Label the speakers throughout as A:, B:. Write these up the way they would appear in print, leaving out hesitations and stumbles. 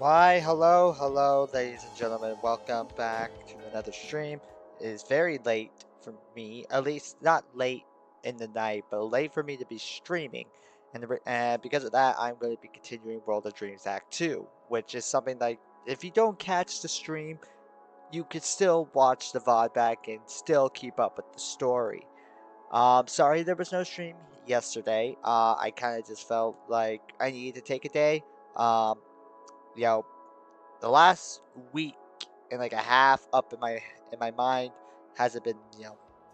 A: Why, hello, ladies and gentlemen. Welcome back to another stream. It is very late for me, at least not late in the night, but late for me to be streaming. And because of that, I'm going to be continuing World of Dreams Act 2, which is something like if you don't catch the stream, you could still watch the VOD back and still keep up with the story. Sorry there was no stream yesterday. I kind of just felt like I needed to take a day. Um, you know, the last week and like a half up in my mind hasn't been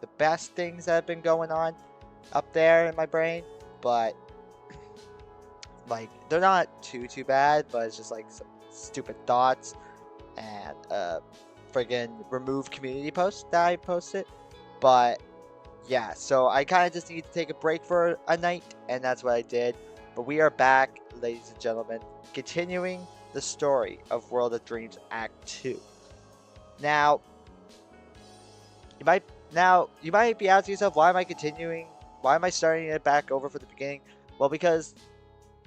A: the best things that have been going on up there in my brain, but like they're not too bad, but it's just like some stupid thoughts and friggin' remove community post that I posted. But yeah, so I kind of just need to take a break for a night, and that's what I did. But we are back, ladies and gentlemen, continuing the story of World of Dreams Act 2. Now, you might be asking yourself, why am I continuing? Why am I starting it back over from the beginning? Well, because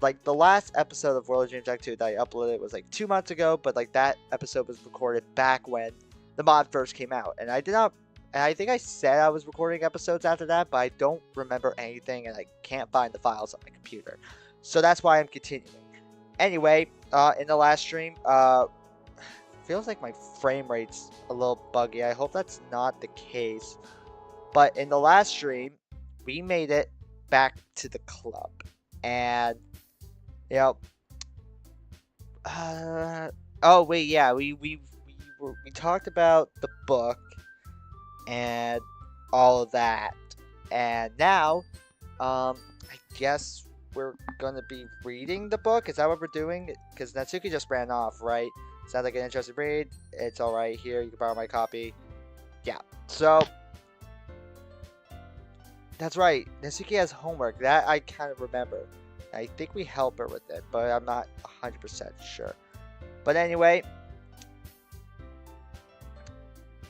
A: like the last episode of World of Dreams Act 2 that I uploaded was like 2 months ago, but like that episode was recorded back when the mod first came out, and I did not. And I think I said I was recording episodes after that, but I don't remember anything, and I can't find the files on my computer, so that's why I'm continuing. Anyway, in the last stream, feels like my frame rate's a little buggy. I hope that's not the case. But in the last stream, we made it back to the club, and you know, oh wait, yeah, we talked about the book and all of that, and now, I guess we're gonna be reading the book. Is that what we're doing? Because Natsuki just ran off, right? Sounds like an interesting read. It's alright here. You can borrow my copy. Yeah. So, that's right. Natsuki has homework. That I kind of remember. I think we help her with it, but I'm not 100% sure. But anyway,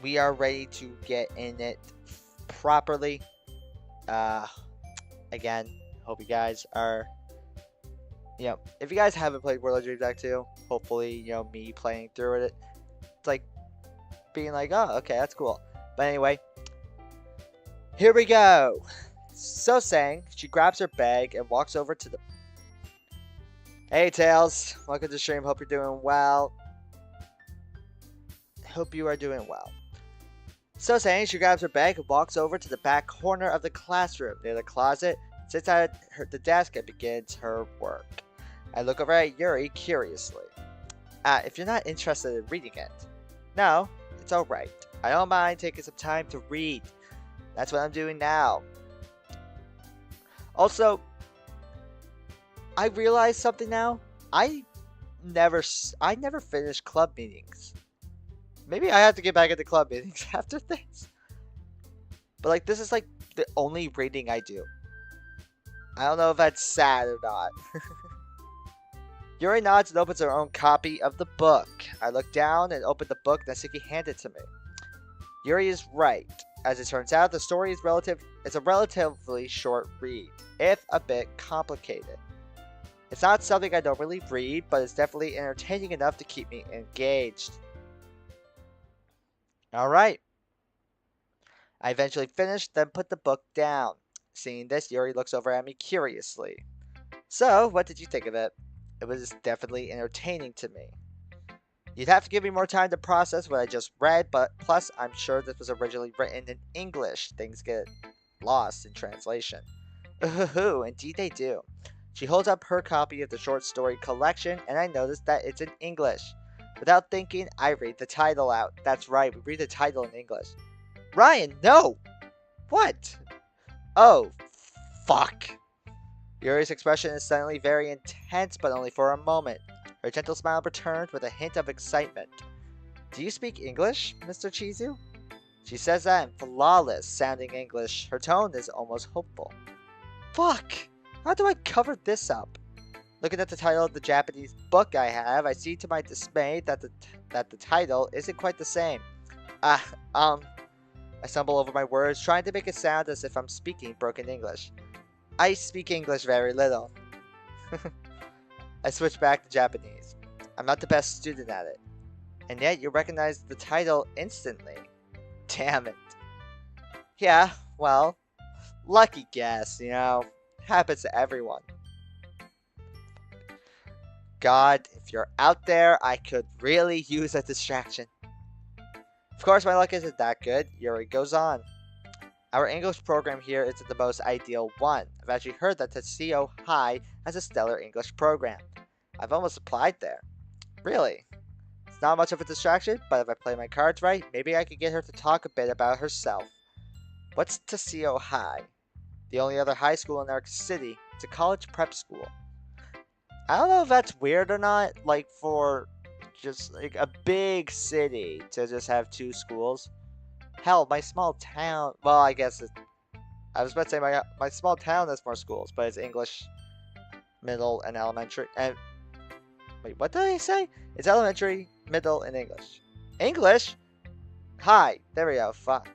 A: we are ready to get in it properly. Again, hope you guys are, if you guys haven't played World of Dreams Act 2, hopefully, me playing through it, it's like being like, oh, okay, that's cool. But anyway, here we go. So saying, she grabs her bag and walks over to the... Hey, Tails. Welcome to the stream. Hope you're doing well. Hope you are doing well. So saying, she grabs her bag and walks over to the back corner of the classroom near the closet, sits at the desk, and begins her work. I look over at Yuri curiously. If you're not interested in reading it. No, it's alright. I don't mind taking some time to read. That's what I'm doing now. Also, I realized something now. I never finished club meetings. Maybe I have to get back into club meetings after this. But like, this is like the only reading I do. I don't know if that's sad or not. Yuri nods and opens her own copy of the book. I look down and open the book Natsuki handed to me. Yuri is right. As it turns out, the story is a relatively short read, if a bit complicated. It's not something I normally read, but it's definitely entertaining enough to keep me engaged. Alright. I eventually finished, then put the book down. Seeing this, Yuri looks over at me curiously. So, what did you think of it? It was definitely entertaining to me. You'd have to give me more time to process what I just read, but plus I'm sure this was originally written in English. Things get lost in translation. Ooh, indeed they do. She holds up her copy of the short story collection, and I notice that it's in English. Without thinking, I read the title out. That's right, we read the title in English. Ryan, no! What? Oh, fuck. Yuri's expression is suddenly very intense, but only for a moment. Her gentle smile returned with a hint of excitement. Do you speak English, Mr. Chizu? She says that in flawless sounding English. Her tone is almost hopeful. Fuck! How do I cover this up? Looking at the title of the Japanese book I have, I see to my dismay that the title isn't quite the same. I stumble over my words, trying to make it sound as if I'm speaking broken English. I speak English very little. I switch back to Japanese. I'm not the best student at it. And yet you recognize the title instantly. Damn it. Yeah, well, lucky guess, you know. Happens to everyone. God, if you're out there, I could really use a distraction. Of course, my luck isn't that good. Yuri goes on. Our English program here isn't the most ideal one. I've actually heard that Tetsio High has a stellar English program. I've almost applied there. Really? It's not much of a distraction, but if I play my cards right, maybe I could get her to talk a bit about herself. What's Tetsio High? The only other high school in our city. It's a college prep school. I don't know if that's weird or not, like for just like a big city to just have two schools. Hell, my small town. Well, I guess I was about to say my small town has more schools, but it's English, middle, and elementary. And wait, what did I say? It's elementary, middle, and English. English? Hi. There we go. Fuck.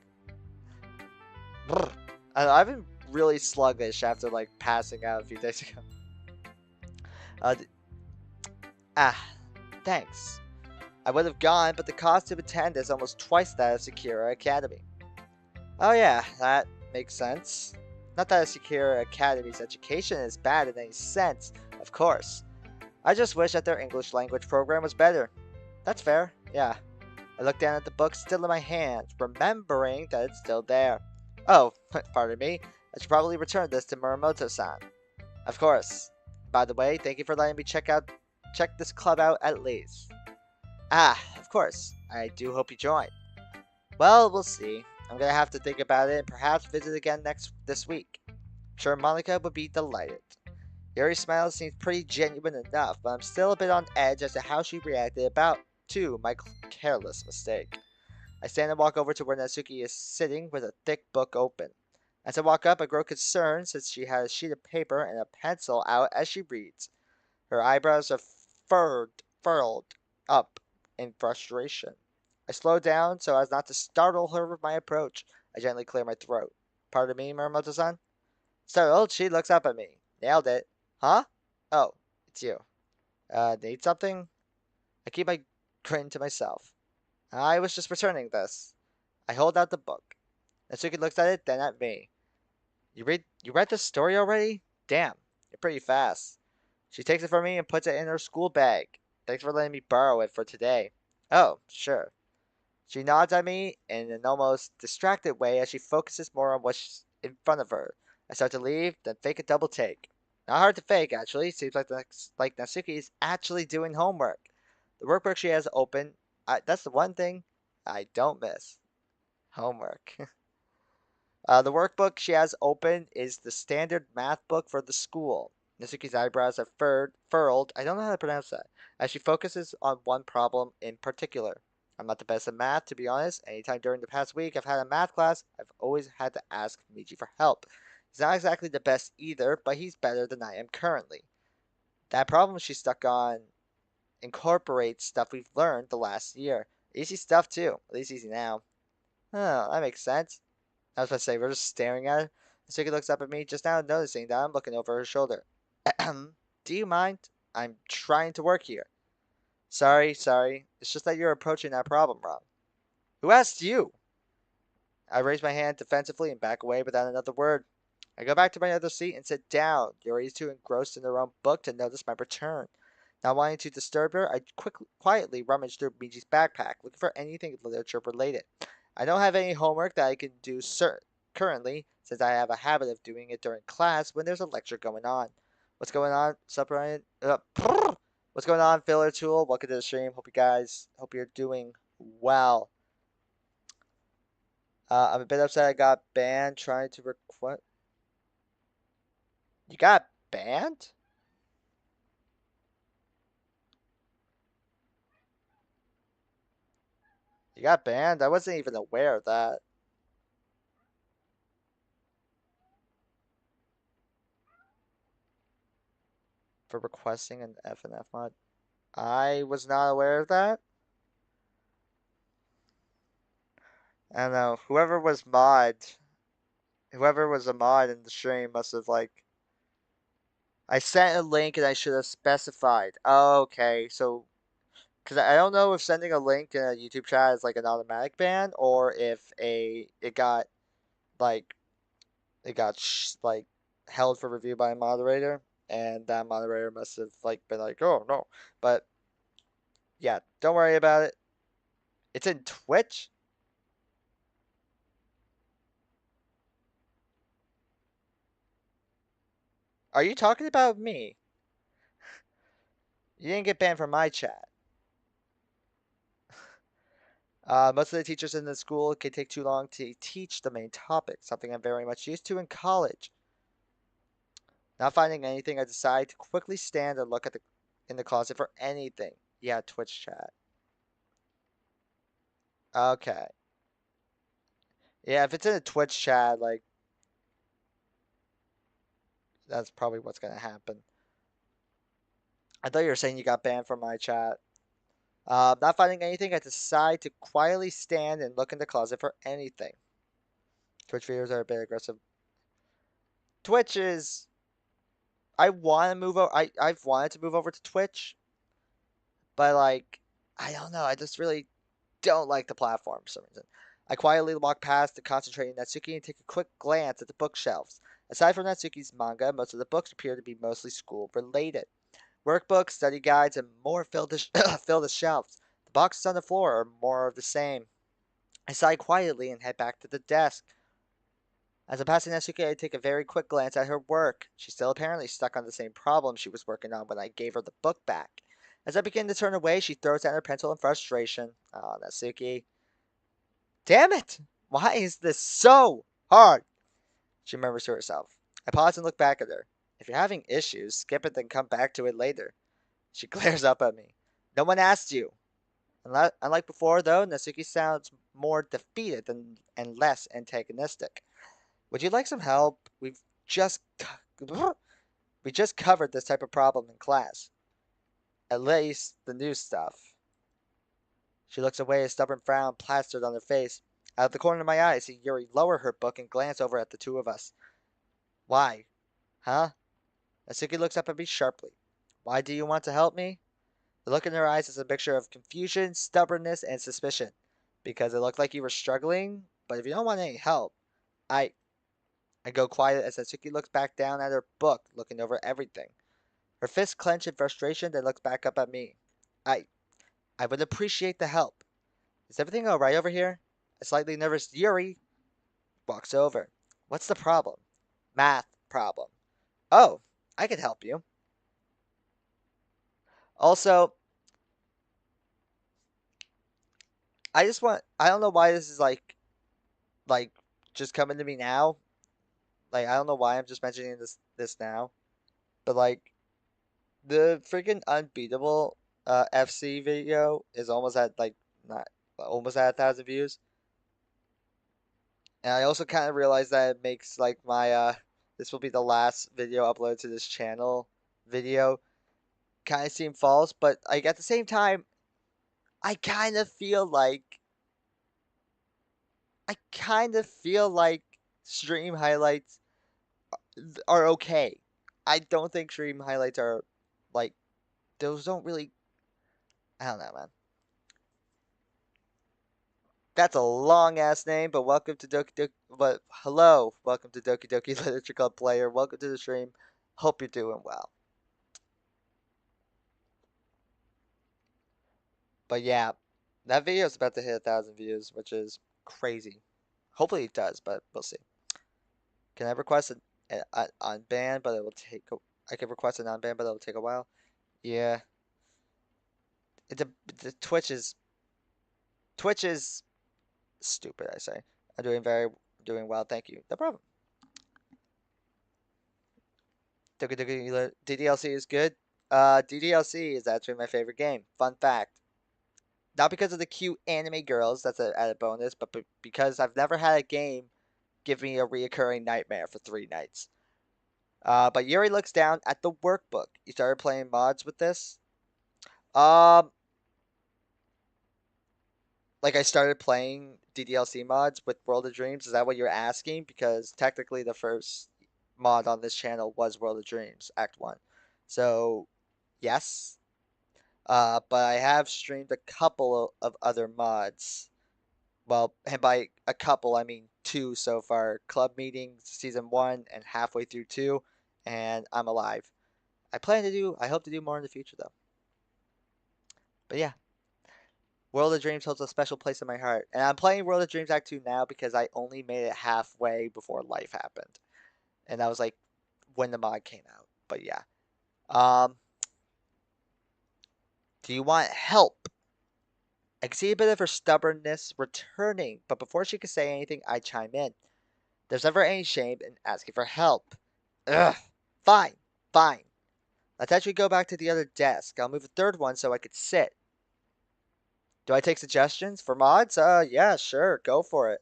A: Brr. I've been really sluggish after like passing out a few days ago. Uh, ah, thanks. I would have gone, but the cost to attend is almost twice that of Sakura Academy. Oh yeah, that makes sense. Not that Sakura Academy's education is bad in any sense, of course. I just wish that their English language program was better. That's fair, yeah. I looked down at the book still in my hand, remembering that it's still there. Oh, pardon me. I should probably return this to Muramoto-san. Of course. By the way, thank you for letting me check this club out at least. Ah, of course. I do hope you join. Well, we'll see. I'm gonna have to think about it and perhaps visit again this week. I'm sure Monica would be delighted. Yuri's smile seems pretty genuine enough, but I'm still a bit on edge as to how she reacted to my careless mistake. I stand and walk over to where Natsuki is sitting with a thick book open. As I walk up, I grow concerned since she has a sheet of paper and a pencil out as she reads. Her eyebrows are furled up in frustration. I slow down so as not to startle her with my approach. I gently clear my throat. Pardon me, Muramoto-san? Startled, she looks up at me. Nailed it. Huh? Oh, it's you. Need something? I keep my grin to myself. I was just returning this. I hold out the book. Natsuki looks at it, then at me. You read this story already? Damn, you're pretty fast. She takes it from me and puts it in her school bag. Thanks for letting me borrow it for today. Oh, sure. She nods at me in an almost distracted way as she focuses more on what's in front of her. I start to leave, then fake a double take. Not hard to fake, actually. Seems like Natsuki is actually doing homework. The workbook she has open, that's the one thing I don't miss. Homework. The workbook she has open is the standard math book for the school. Natsuki's eyebrows are furled, I don't know how to pronounce that, as she focuses on one problem in particular. I'm not the best at math, to be honest. Anytime during the past week I've had a math class, I've always had to ask Miji for help. He's not exactly the best either, but he's better than I am currently. That problem she's stuck on incorporates stuff we've learned the last year. Easy stuff too, at least easy now. Oh, that makes sense. I was about to say, we're just staring at her. Suki looks up at me, just now noticing that I'm looking over her shoulder. Do you mind? I'm trying to work here. Sorry. It's just that you're approaching that problem wrong. Who asked you? I raise my hand defensively and back away without another word. I go back to my other seat and sit down. Yuri's too engrossed in her own book to notice my return. Not wanting to disturb her, I quietly rummage through Miji's backpack, looking for anything literature related. I don't have any homework that I can do currently, since I have a habit of doing it during class when there's a lecture going on. What's going on, Subryan? What's going on, Filler Tool? Welcome to the stream. Hope you're doing well. I'm a bit upset I got banned trying to request. You got banned? You got banned? I wasn't even aware of that. For requesting an FNF mod. I was not aware of that. I don't know. Whoever was a mod in the stream must have like. I sent a link and I should have specified. Oh, okay, so Because I don't know if sending a link in a YouTube chat is like an automatic ban or if it got like like held for review by a moderator, and that moderator must have like been like, oh no. But yeah, don't worry about it. It's in Twitch. Are you talking about me? You didn't get banned from my chat. Most of the teachers in the school can take too long to teach the main topic, something I'm very much used to in college. Not finding anything, I decide to quickly stand and look at the in the closet for anything. Yeah, Twitch chat. Okay. Yeah, if it's in a Twitch chat, like that's probably what's gonna happen. I thought you were saying you got banned from my chat. Not finding anything, I decide to quietly stand and look in the closet for anything. Twitch videos are a bit aggressive. Twitch is. I want to move over. I've wanted to move over to Twitch, but like, I don't know. I just really don't like the platform for some reason. I quietly walk past the concentrating Natsuki and take a quick glance at the bookshelves. Aside from Natsuki's manga, most of the books appear to be mostly school related. Workbooks, study guides, and more fill the, fill the shelves. The boxes on the floor are more of the same. I sigh quietly and head back to the desk. As I'm passing Natsuki, I take a very quick glance at her work. She's still apparently stuck on the same problem she was working on when I gave her the book back. As I begin to turn away, she throws down her pencil in frustration. Oh, Natsuki. Damn it! Why is this so hard? She murmurs to herself. I pause and look back at her. If you're having issues, skip it then come back to it later. She glares up at me. No one asked you. Unlike before, though, Natsuki sounds more defeated and less antagonistic. Would you like some help? Just we just covered this type of problem in class. At least the new stuff. She looks away, a stubborn frown plastered on her face. Out of the corner of my eye, I see Yuri lower her book and glance over at the two of us. Why? Huh? Natsuki looks up at me sharply. Why do you want to help me? The look in her eyes is a mixture of confusion, stubbornness, and suspicion. Because it looked like you were struggling, but if you don't want any help, I I go quiet as Natsuki looks back down at her book, looking over everything. Her fists clench in frustration, then looks back up at me. I I would appreciate the help. Is everything alright over here? A slightly nervous Yuri walks over. What's the problem? Math problem. Oh, I can help you. Also, I don't know why this is like just coming to me now. Like I don't know why I'm just mentioning this now. But like the freaking unbeatable FC video is almost at like not almost at 1,000 views. And I also kind of realized that it makes like my this will be the last video uploaded to this channel video kind of seem false, but like at the same time I kind of feel like stream highlights are okay. I don't think stream highlights are like those don't really. I don't know, man. That's a long ass name, but welcome to Doki Doki. But hello, welcome to Doki Doki Literature Club player. Welcome to the stream. Hope you're doing well. But yeah, that video is about to hit 1,000 views, which is crazy. Hopefully it does, but we'll see. Can I request an unban, but it will take. I can request an unban, but it will take a while. Yeah, the Twitch is stupid. I say. I'm doing well. Thank you. No problem. DDLC is good. DDLC is actually my favorite game. Fun fact. Not because of the cute anime girls, that's an added bonus, but because I've never had a game give me a reoccurring nightmare for 3 nights. But Yuri looks down at the workbook. You started playing mods with this? Um, like I started playing DDLC mods with World of Dreams. Is that what you're asking? Because technically the first mod on this channel was World of Dreams Act 1. So, yes. But I have streamed a couple of other mods. Well, and by a couple, I mean two so far. Club Meetings Season 1 and halfway through 2, and I'm alive. I hope to do more in the future though. But yeah, World of Dreams holds a special place in my heart. And I'm playing World of Dreams Act 2 now because I only made it halfway before life happened. And that was like when the mod came out. But yeah. Um, do you want help? I can see a bit of her stubbornness returning, but before she could say anything, I chime in. There's never any shame in asking for help. Ugh. Fine, fine. Let's actually go back to the other desk. I'll move a third one so I could sit. Do I take suggestions for mods? Yeah, sure, go for it.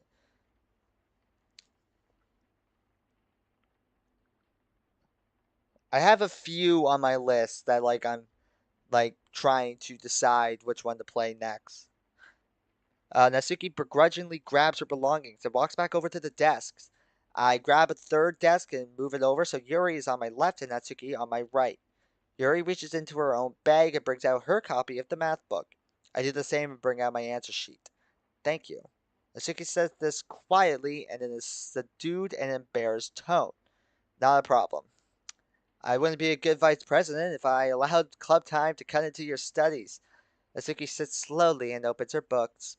A: I have a few on my list that I'm trying to decide which one to play next. Natsuki begrudgingly grabs her belongings and walks back over to the desks. I grab a third desk and move it over so Yuri is on my left and Natsuki on my right. Yuri reaches into her own bag and brings out her copy of the math book. I do the same and bring out my answer sheet. Thank you. Natsuki says this quietly and in a subdued and embarrassed tone. Not a problem. I wouldn't be a good vice president if I allowed club time to cut into your studies. Natsuki sits slowly and opens her books.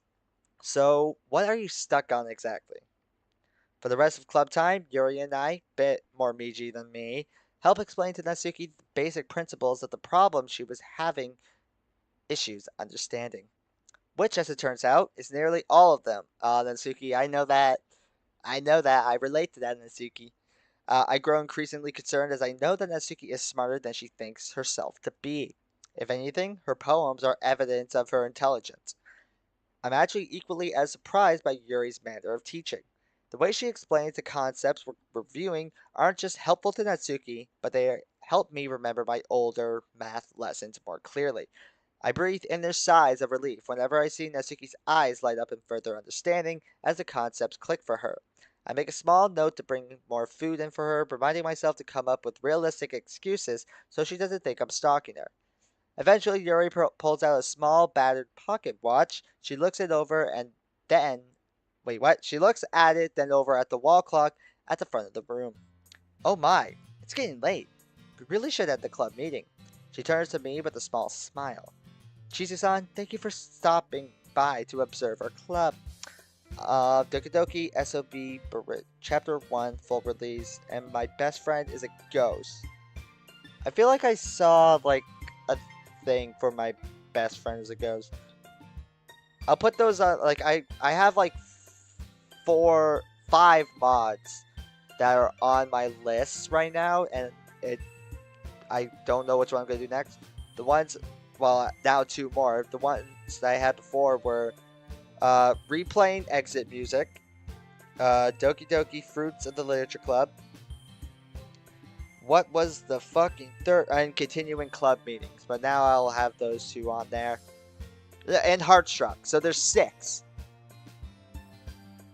A: So, what are you stuck on exactly? For the rest of club time, Yuri and I, bit more Miji than me, help explain to Natsuki the basic principles of the problem she was having issues understanding. Which, as it turns out, is nearly all of them. Natsuki, I know that. I know that. I relate to that, Natsuki. I grow increasingly concerned as I know that Natsuki is smarter than she thinks herself to be. If anything, her poems are evidence of her intelligence. I'm actually equally as surprised by Yuri's manner of teaching. The way she explains the concepts we're reviewing aren't just helpful to Natsuki, but they help me remember my older math lessons more clearly. I breathe inner sighs of relief whenever I see Natsuki's eyes light up in further understanding as the concepts click for her. I make a small note to bring more food in for her, reminding myself to come up with realistic excuses so she doesn't think I'm stalking her. Eventually, Yuri pulls out a small, battered pocket watch. She looks it over and then. Wait, what? She looks at it, then over at the wall clock at the front of the room. Oh my, it's getting late. We really should end the club meeting. She turns to me with a small smile. Chizu-san, thank you for stopping by to observe our club. Doki Doki SOB Chapter 1 full release, and my best friend is a ghost. I feel like I saw, a thing for my best friend is a ghost. I'll put those on, I have, 5 mods that are on my list right now, and I don't know which one I'm going to do next. The ones, well, now 2 more. The ones that I had before were replaying exit music, Doki Doki Fruits of the Literature Club. What was the fucking third? And continuing club meetings, but now I'll have those 2 on there. And Heartstruck, so there's 6.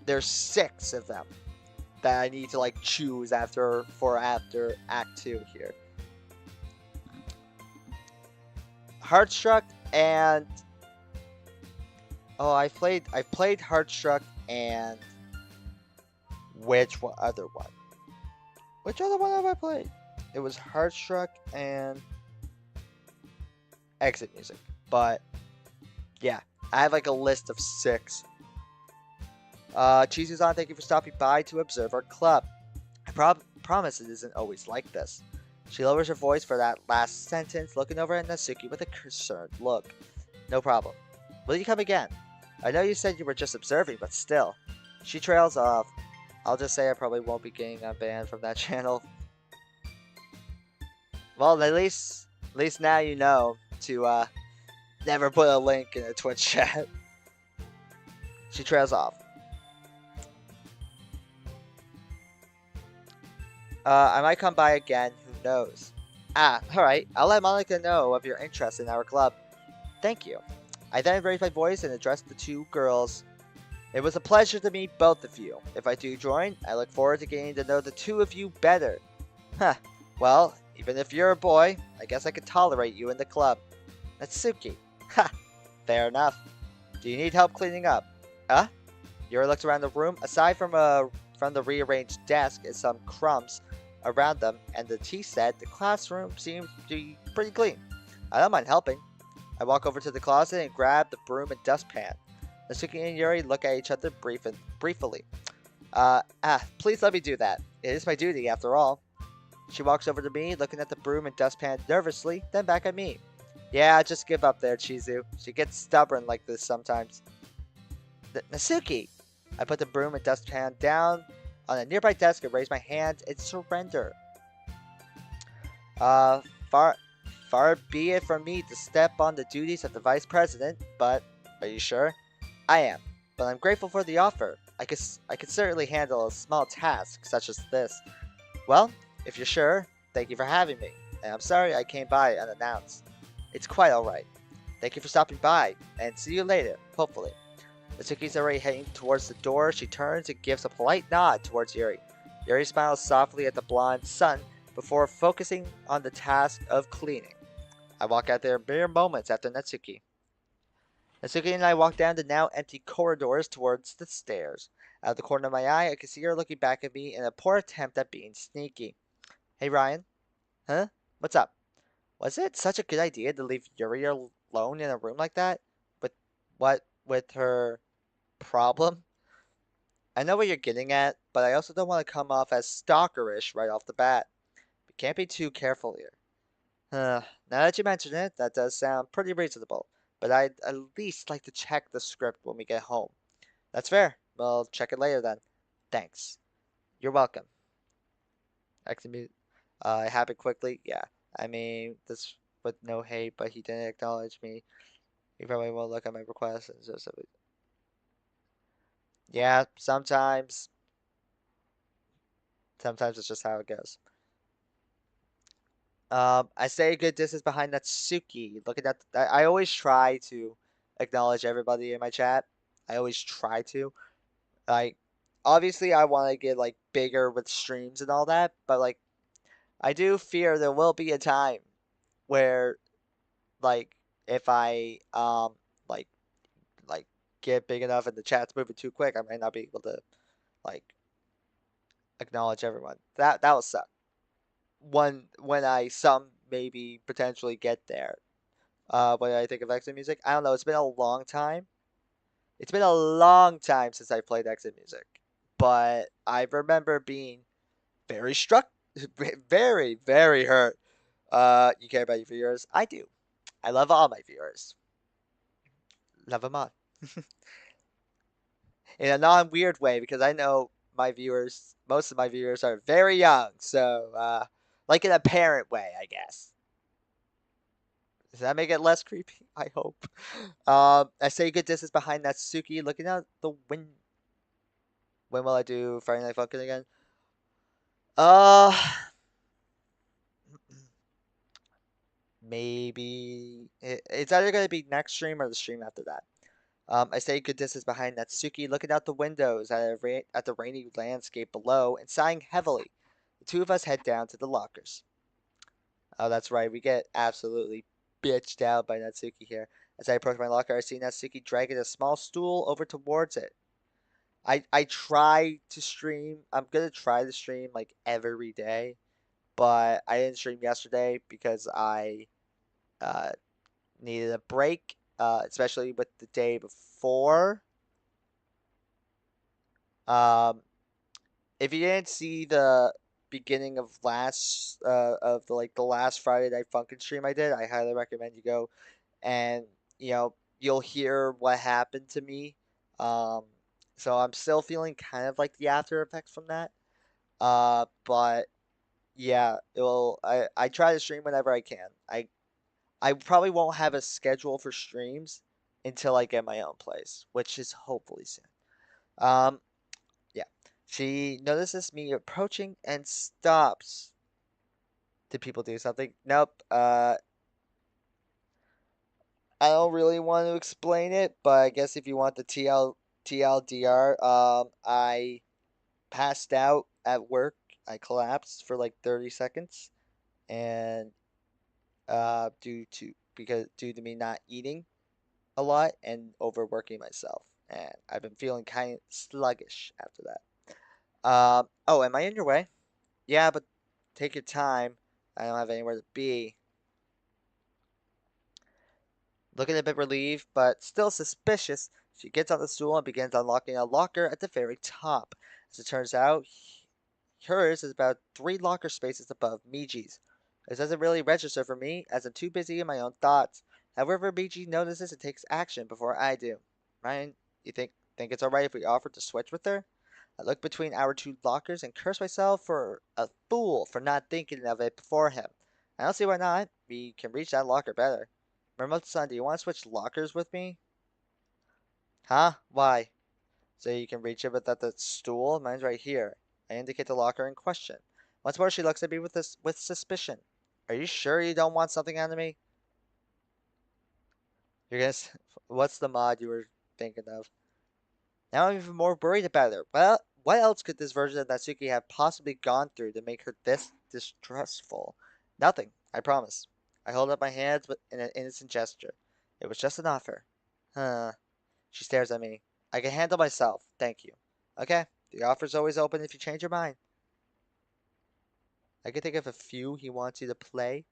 A: There's 6 of them that I need to choose after Act 2 here. Heartstruck and I played Heartstruck and which other one? Which other one have I played? It was Heartstruck and Exit Music. But yeah, I have a list of 6. Chizu-san, thank you for stopping by to observe our club. I promise it isn't always like this. She lowers her voice for that last sentence, looking over at Natsuki with a concerned look. No problem. Will you come again? I know you said you were just observing, but still. She trails off. I'll just say I probably won't be getting unbanned from that channel. Well, at least now you know to never put a link in a Twitch chat. She trails off. I might come by again, who knows. Alright, I'll let Monica know of your interest in our club. Thank you. I then raised my voice and addressed the 2 girls. It was a pleasure to meet both of you. If I do join, I look forward to getting to know the 2 of you better. Huh, well, even if you're a boy, I guess I could tolerate you in the club. Natsuki. Ha! Fair enough. Do you need help cleaning up? Huh? Yuri looked around the room. Aside from the rearranged desk and some crumbs around them and the tea set, the classroom seemed to be pretty clean. I don't mind helping. I walk over to the closet and grab the broom and dustpan. Natsuki and Yuri look at each other briefly. Please let me do that. It is my duty, after all. She walks over to me, looking at the broom and dustpan nervously, then back at me. Yeah, just give up there, Chizu. She gets stubborn like this sometimes. Natsuki! I put the broom and dustpan down on a nearby desk and raise my hand in surrender. Uh, far, far be it from me to step on the duties of the vice president, but are you sure? I am, but I'm grateful for the offer. I could certainly handle a small task such as this. Well, if you're sure, thank you for having me. And I'm sorry I came by unannounced. It's quite alright. Thank you for stopping by, and see you later, hopefully. Natsuki's already heading towards the door. She turns and gives a polite nod towards Yuri. Yuri smiles softly at the blonde son before focusing on the task of cleaning. I walk out there mere moments after Natsuki. Natsuki and I walk down the now empty corridors towards the stairs. Out of the corner of my eye, I can see her looking back at me in a poor attempt at being sneaky. Hey Ryan? Huh? What's up? Was it such a good idea to leave Yuri alone in a room like that? With what? With her problem? I know what you're getting at, but I also don't want to come off as stalkerish right off the bat. We can't be too careful here. Now that you mention it, that does sound pretty reasonable, but I'd at least like to check the script when we get home. That's fair. We'll check it later then. Thanks. You're welcome. Exit me. It happened quickly. Yeah. I mean, this with no hate, but he didn't acknowledge me. He probably won't look at my request. And just, yeah, sometimes it's just how it goes. I stay a good distance behind Natsuki. Looking at, I always try to acknowledge everybody in my chat. I always try to. Like, obviously, I want to get like bigger with streams and all that, but like, I do fear there will be a time where, like, if I like like get big enough and the chat's moving too quick, I might not be able to like acknowledge everyone. That will suck. When I some maybe potentially get there. What do I think of exit music? I don't know. It's been a long time. It's been a long time since I played exit music, but I remember being very struck, very hurt. You care about your viewers? I do. I love all my viewers. Love them all. In a non-weird way because I know my viewers, most of my viewers are very young, so like in a parent way, I guess. Does that make it less creepy? I hope. I say good distance behind Natsuki, looking out the window. When will I do Friday Night Funkin' again? Uh, maybe it's either gonna be next stream or the stream after that. I stay good distance behind Natsuki, looking out the windows at the rainy landscape below and sighing heavily. The two of us head down to the lockers. Oh, that's right, we get absolutely bitched out by Natsuki here. As I approach my locker, I see Natsuki dragging a small stool over towards it. I try to stream. I'm gonna try to stream like every day, but I didn't stream yesterday because I uh, needed a break, especially with the day before. Um, if you didn't see the beginning of the last Friday Night Funkin' stream I did, I highly recommend you go and you'll hear what happened to me. Um, so I'm still feeling kind of like the after effects from that. But yeah, I try to stream whenever I can. I probably won't have a schedule for streams until I get my own place, which is hopefully soon. Um, yeah. She notices me approaching and stops. Did people do something? Nope. I don't really want to explain it, but I guess if you want the TLDR, I passed out at work. I collapsed for like 30 seconds, and due to because due to me not eating a lot and overworking myself. And I've been feeling kind of sluggish after that. Oh, am I in your way? Yeah, but take your time. I don't have anywhere to be. Looking a bit relieved, but still suspicious, she gets on the stool and begins unlocking a locker at the very top. As it turns out, hers is about 3 locker spaces above Miji's. This doesn't really register for me, as I'm too busy in my own thoughts. However, Miji notices and takes action before I do. Ryan, you think it's alright if we offer to switch with her? I look between our 2 lockers and curse myself for a fool for not thinking of it before him. I don't see why not. We can reach that locker better. Remote-san, do you want to switch lockers with me? Huh? Why? So you can reach it without the stool? Mine's right here. I indicate the locker in question. Once more, she looks at me with suspicion. Are you sure you don't want something out of me? You're gonna. What's the mod you were thinking of? Now I'm even more worried about her. Well, what else could this version of Natsuki have possibly gone through to make her this distrustful? Nothing, I promise. I hold up my hands in an innocent gesture. It was just an offer. Huh. She stares at me. I can handle myself, thank you. Okay, the offer's always open if you change your mind. I can think of a few he wants you to play.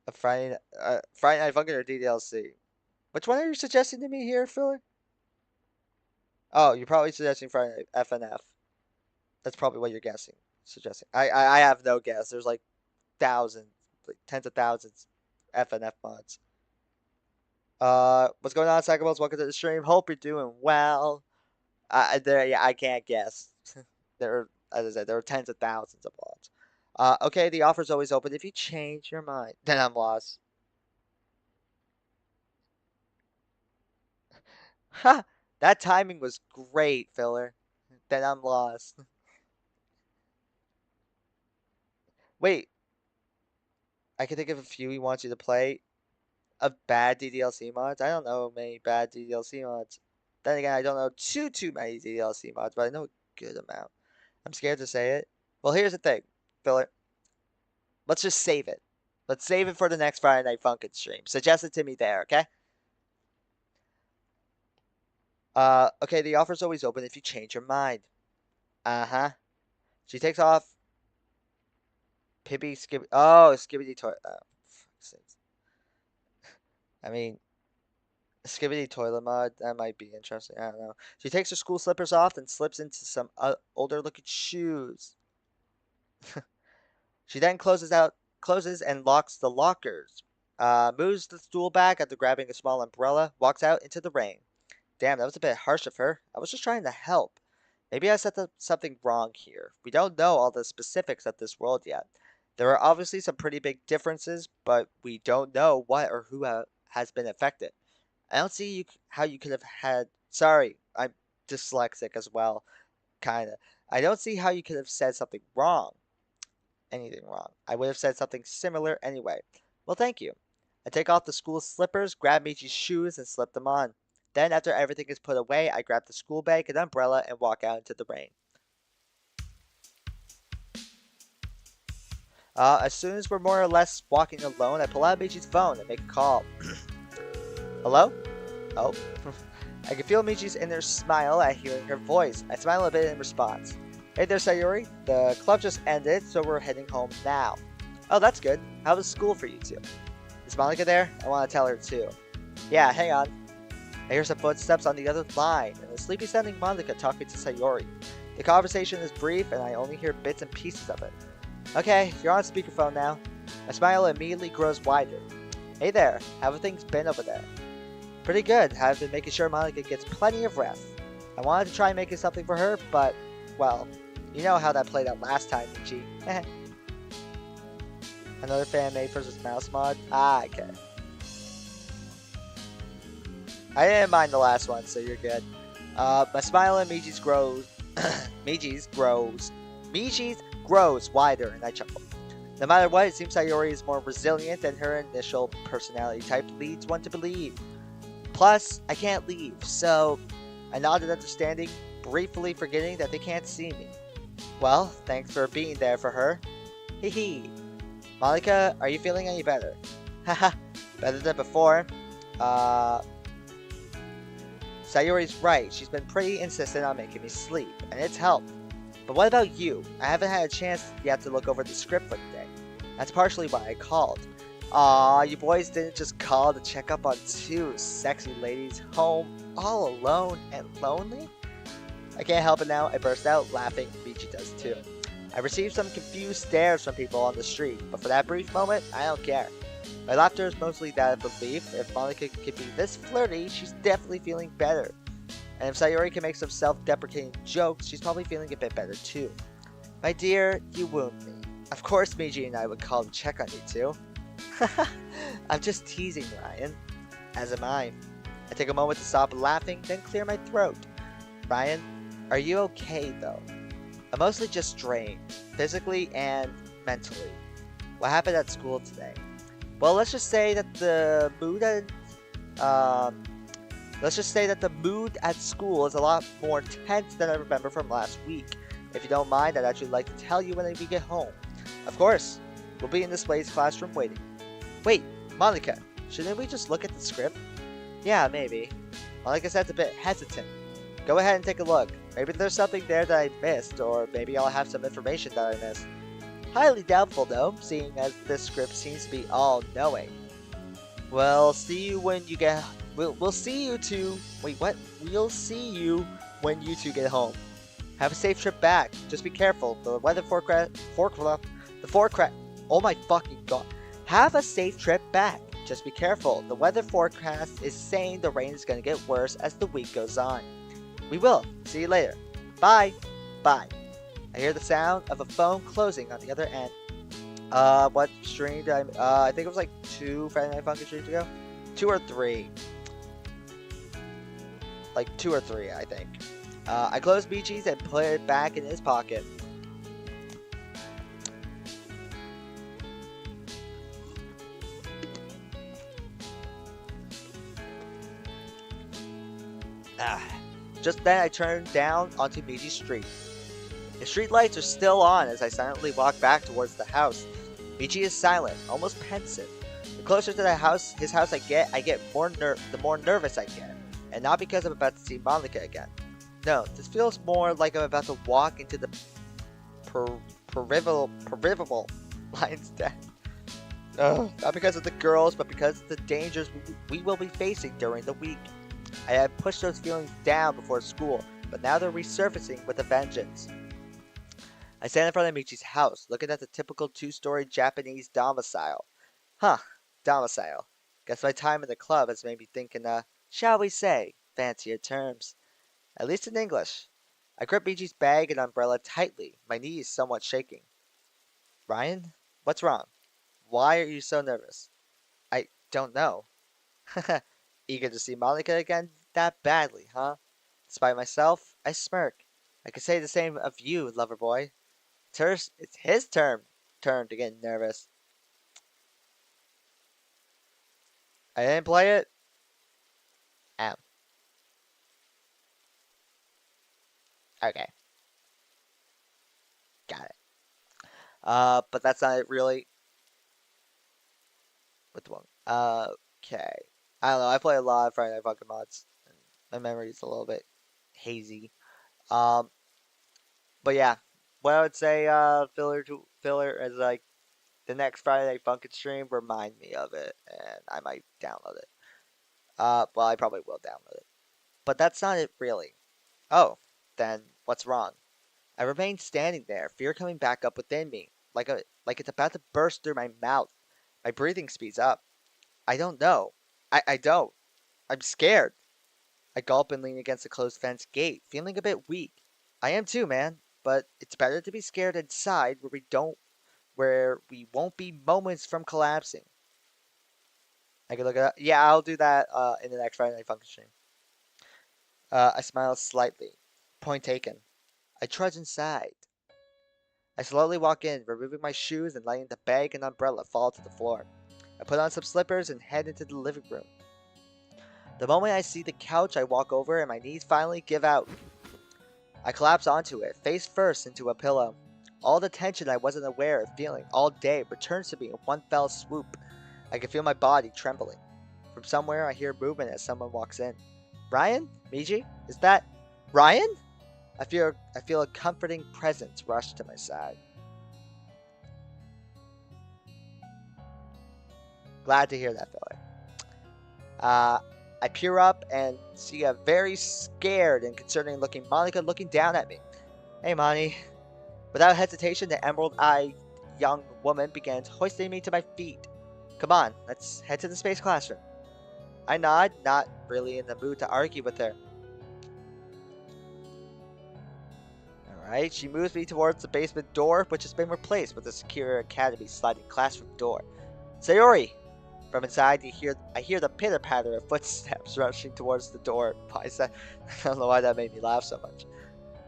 A: A Friday Night Funkin' or DDLC. Which one are you suggesting to me here, Filler? Oh, you're probably suggesting Friday Night FNF. That's probably what you're suggesting. I have no guess. There's like thousands, like tens of thousands FNF mods. What's going on, Cyclables? Welcome to the stream. Hope you're doing well. Yeah, I can't guess. As I said, there are tens of thousands of mods. Okay, the offer's always open if you change your mind. Then I'm lost. Ha! That timing was great, Filler. Then I'm lost. Wait, I can think of a few he wants you to play. Of bad DDLC mods? I don't know many bad DDLC mods. Then again, I don't know too many DDLC mods, but I know a good amount. I'm scared to say it. Well, here's the thing, Filler. Let's just save it. Let's save it for the next Friday Night Funkin' stream. Suggest it to me there, okay? Okay, the offer's always open if you change your mind. Uh-huh. She takes off Pibby Skibby. Oh, Skibbity Toilet. Oh, fuck's sakes. I mean, Skibbity Toilet mod, that might be interesting. I don't know. She takes her school slippers off and slips into some older looking shoes. She then closes and locks the lockers. Moves the stool back after grabbing a small umbrella, walks out into the rain. Damn, that was a bit harsh of her. I was just trying to help. Maybe I said something wrong here. We don't know all the specifics of this world yet. There are obviously some pretty big differences, but we don't know what or who has been affected. I don't see how you could have had. Sorry, I'm dyslexic as well, kinda. I don't see how you could have said something wrong. Anything wrong. I would have said something similar anyway. Well, thank you. I take off the school slippers, grab Michi's shoes, and slip them on. Then, after everything is put away, I grab the school bag and umbrella and walk out into the rain. As soon as we're more or less walking alone, I pull out Michi's phone and make a call. Hello? Oh. I can feel Michi's inner smile at hearing her voice. I smile a bit in response. Hey there, Sayuri. The club just ended, so we're heading home now. Oh, that's good. How was school for you two? Is Monica there? I want to tell her too. Yeah, hang on. I hear some footsteps on the other line, and a sleepy-sounding Monica talking to Sayuri. The conversation is brief, and I only hear bits and pieces of it. Okay, you're on speakerphone now. My smile immediately grows wider. Hey there, how have things been over there? Pretty good. I've been making sure Monica gets plenty of rest. I wanted to try making something for her, but, well, you know how that played out last time, Michi. Another fan made versus mouse mod? Ah, okay. I didn't mind the last one, so you're good. My smile in Miji's grows. Miji's grows wider, and I chuckle. No matter what, it seems Sayuri is more resilient than her initial personality type leads one to believe. Plus, I can't leave, so I nodded understanding, briefly forgetting that they can't see me. Well, thanks for being there for her. Hee hee. Monica, are you feeling any better? Haha, better than before. Uh, Sayori's right. She's been pretty insistent on making me sleep, and it's helped. But what about you? I haven't had a chance yet to look over the script for today. That's partially why I called. Aw, you boys didn't just call to check up on two sexy ladies home all alone and lonely? I can't help it now. I burst out laughing. Michi does too. I received some confused stares from people on the street, but for that brief moment, I don't care. My laughter is mostly that of belief. If Monica could be this flirty, she's definitely feeling better. And if Sayori can make some self-deprecating jokes, she's probably feeling a bit better too. My dear, you wound me. Of course Meiji and I would call to check on you too. I'm just teasing, Ryan. As am I. I take a moment to stop laughing, then clear my throat. Ryan, are you okay though? I'm mostly just drained, physically and mentally. What happened at school today? Well, let's just say that the mood at school is a lot more tense than I remember from last week. If you don't mind, I'd actually like to tell you when we get home. Of course, we'll be in this Blaze classroom waiting. Wait, Monica, shouldn't we just look at the script? Yeah, maybe. Monica sounds a bit hesitant. Go ahead and take a look. Maybe there's something there that I missed, or maybe I'll have some information that I missed. Highly doubtful though, seeing as this script seems to be all-knowing. We'll see you when you get... We'll see you two... Wait, what? We'll see you when you two get home. Have a safe trip back. Just be careful. The weather forecast... Oh my fucking god. Have a safe trip back. Just be careful. The weather forecast is saying the rain is going to get worse as the week goes on. We will. See you later. Bye. Bye. I hear the sound of a phone closing on the other end. What stream did I think it was like 2 Friday Night Funkin' streams ago? 2 or 3. Like 2 or 3, I think. I closed Michi's and put it back in his pocket. Just then I turned down onto Michi's street. The street lights are still on as I silently walk back towards the house. Michi is silent, almost pensive. The closer to his house I get the more nervous I get. And not because I'm about to see Monica again. No, this feels more like I'm about to walk into the peripheral lion's den. Not because of the girls, but because of the dangers we will be facing during the week. I had pushed those feelings down before school, but now they're resurfacing with a vengeance. I stand in front of Michi's house, looking at the typical 2-story Japanese domicile. Huh, domicile. Guess my time in the club has made me think in, shall we say, fancier terms. At least in English. I grip Michi's bag and umbrella tightly, my knees somewhat shaking. Ryan, what's wrong? Why are you so nervous? I don't know. Eager to see Monica again that badly, huh? Despite myself, I smirk. I could say the same of you, lover boy. It's his turn to get nervous. I didn't play it. Ow. Okay. Got it. But that's not it really. What the one? Okay. I don't know. I play a lot of Friday Night Funkin' mods. And my memory's a little bit hazy. But yeah. What I would say, filler is like the next Friday Night Funkin' stream. Remind me of it, and I might download it. Well, I probably will download it. But that's not it really. Oh, then what's wrong? I remain standing there, fear coming back up within me, like it's about to burst through my mouth. My breathing speeds up. I don't know. I don't. I'm scared. I gulp and lean against the closed fence gate, feeling a bit weak. I am too, man. But it's better to be scared inside where we won't be moments from collapsing. I can look at that. Yeah, I'll do that in the next Friday Night Funkin' stream. I smile slightly. Point taken. I trudge inside. I slowly walk in, removing my shoes and letting the bag and umbrella fall to the floor. I put on some slippers and head into the living room. The moment I see the couch, I walk over and my knees finally give out. I collapse onto it, face first into a pillow. All the tension I wasn't aware of feeling all day returns to me in one fell swoop. I can feel my body trembling. From somewhere, I hear movement as someone walks in. Ryan? Miji? Is that Ryan? I feel a comforting presence rush to my side. Glad to hear that, fella. Uh, I peer up and see a very scared and concerning looking Monica looking down at me. Hey, Monty. Without hesitation, the emerald-eyed young woman began hoisting me to my feet. Come on, let's head to the space classroom. I nod, not really in the mood to argue with her. Alright, she moves me towards the basement door, which has been replaced with a secure academy sliding classroom door. Sayori! From inside, I hear the pitter-patter of footsteps rushing towards the door. Why is that? I don't know why that made me laugh so much.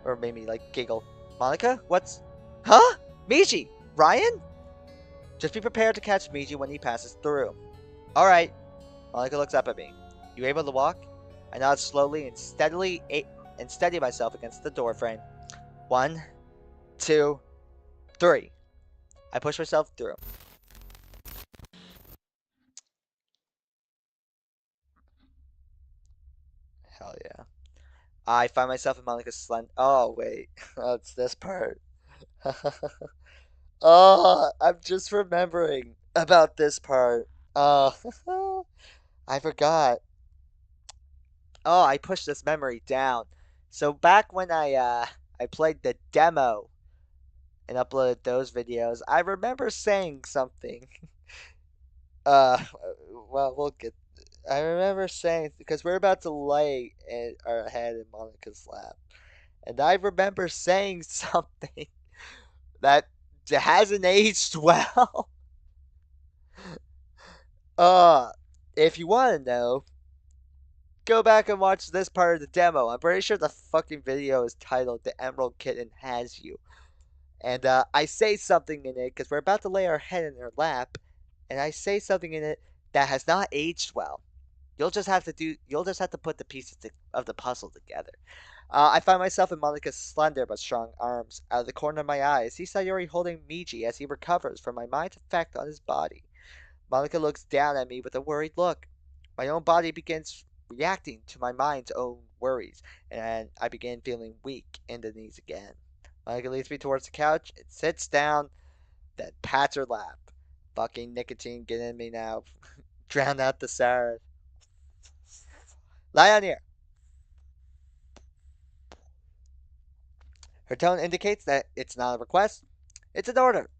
A: Or made me, giggle. Monica? What's... Huh? Miji! Ryan? Just be prepared to catch Miji when he passes through. Alright. Monica looks up at me. You able to walk? I nod slowly and steady myself against the door frame. 1, 2, 3. I push myself through. Hell yeah. I find myself in Monica's slend. Oh, wait. Oh, it's this part. Oh, I'm just remembering about this part. Oh, I forgot. Oh, I pushed this memory down. So back when I played the demo and uploaded those videos, I remember saying something. Uh, well, we'll get. I remember saying because we're about to lay our head in Monica's lap, and I remember saying something that hasn't aged well. Uh, if you want to know, go back and watch this part of the demo. I'm pretty sure the fucking video is titled "The Emerald Kitten Has You," and I say something in it because we're about to lay our head in her lap, and I say something in it that has not aged well. You'll just have to put the pieces of the puzzle together. I find myself in Monica's slender but strong arms. Out of the corner of my eye, I see Sayori holding Miji as he recovers from my mind's effect on his body. Monica looks down at me with a worried look. My own body begins reacting to my mind's own worries, and I begin feeling weak in the knees again. Monica leads me towards the couch and sits down, then pats her lap. Fucking nicotine getting me now. Drown out the sorrow. Lie on here. Her tone indicates that it's not a request, it's an order.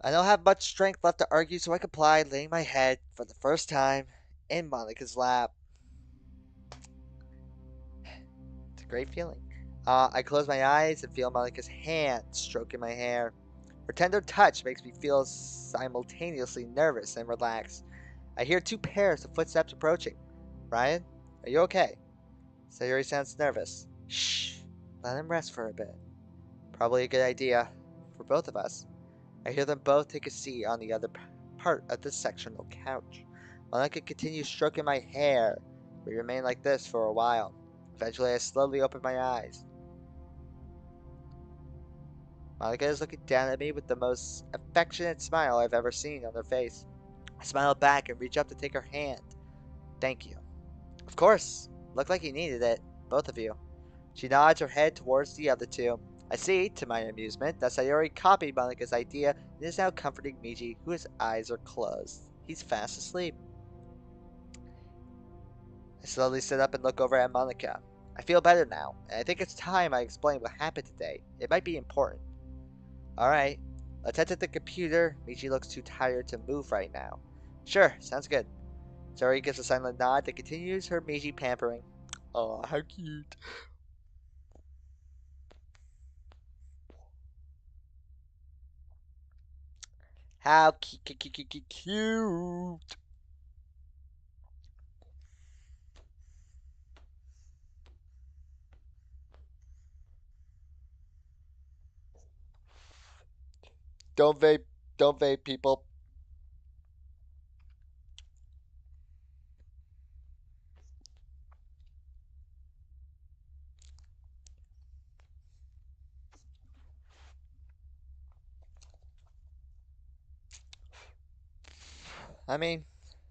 A: I don't have much strength left to argue, so I comply, laying my head, for the first time, in Monica's lap. It's a great feeling. I close my eyes and feel Monica's hand stroking my hair. Her tender touch makes me feel simultaneously nervous and relaxed. I hear two pairs of footsteps approaching. Ryan, are you okay? Sayori sounds nervous. Shh, let him rest for a bit. Probably a good idea for both of us. I hear them both take a seat on the other part of the sectional couch. Monica continues stroking my hair. We remain like this for a while. Eventually, I slowly open my eyes. Monica is looking down at me with the most affectionate smile I've ever seen on her face. I smile back and reach up to take her hand. Thank you. Of course. Looked like you needed it. Both of you. She nods her head towards the other two. I see, to my amusement, that Sayori copied Monica's idea and is now comforting Miji, whose eyes are closed. He's fast asleep. I slowly sit up and look over at Monica. I feel better now, and I think it's time I explain what happened today. It might be important. Alright, let's head to the computer. Miji looks too tired to move right now. Sure, sounds good. Sayori gives a silent nod and continues her Miji pampering. Oh, how cute. How cute. Don't vape. Don't vape, people. I mean,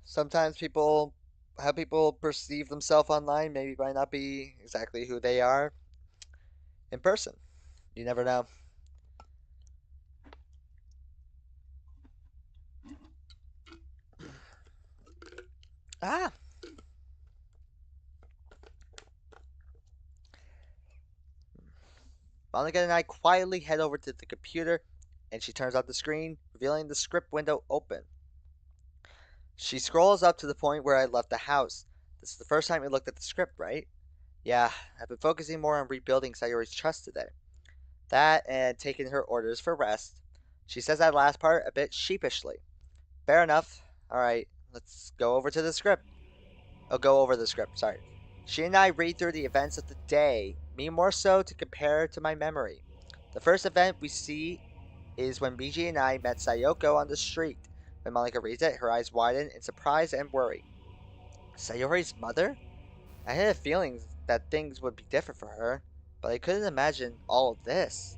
A: sometimes people, how people perceive themselves online maybe might not be exactly who they are in person. You never know. Ah, Monica and I quietly head over to the computer, and she turns on the screen, revealing the script window open. She scrolls up to the point where I left the house. This is the first time we looked at the script, right? Yeah, I've been focusing more on rebuilding Sayori's trust today. That and taking her orders for rest. She says that last part a bit sheepishly. Fair enough. Alright, let's go over to the script. Oh, go over the script, sorry. She and I read through the events of the day, me more so to compare to my memory. The first event we see is when Miji and I met Sayoko on the street. When Malika reads it, her eyes widen in surprise and worry. Sayori's mother? I had a feeling that things would be different for her, but I couldn't imagine all of this.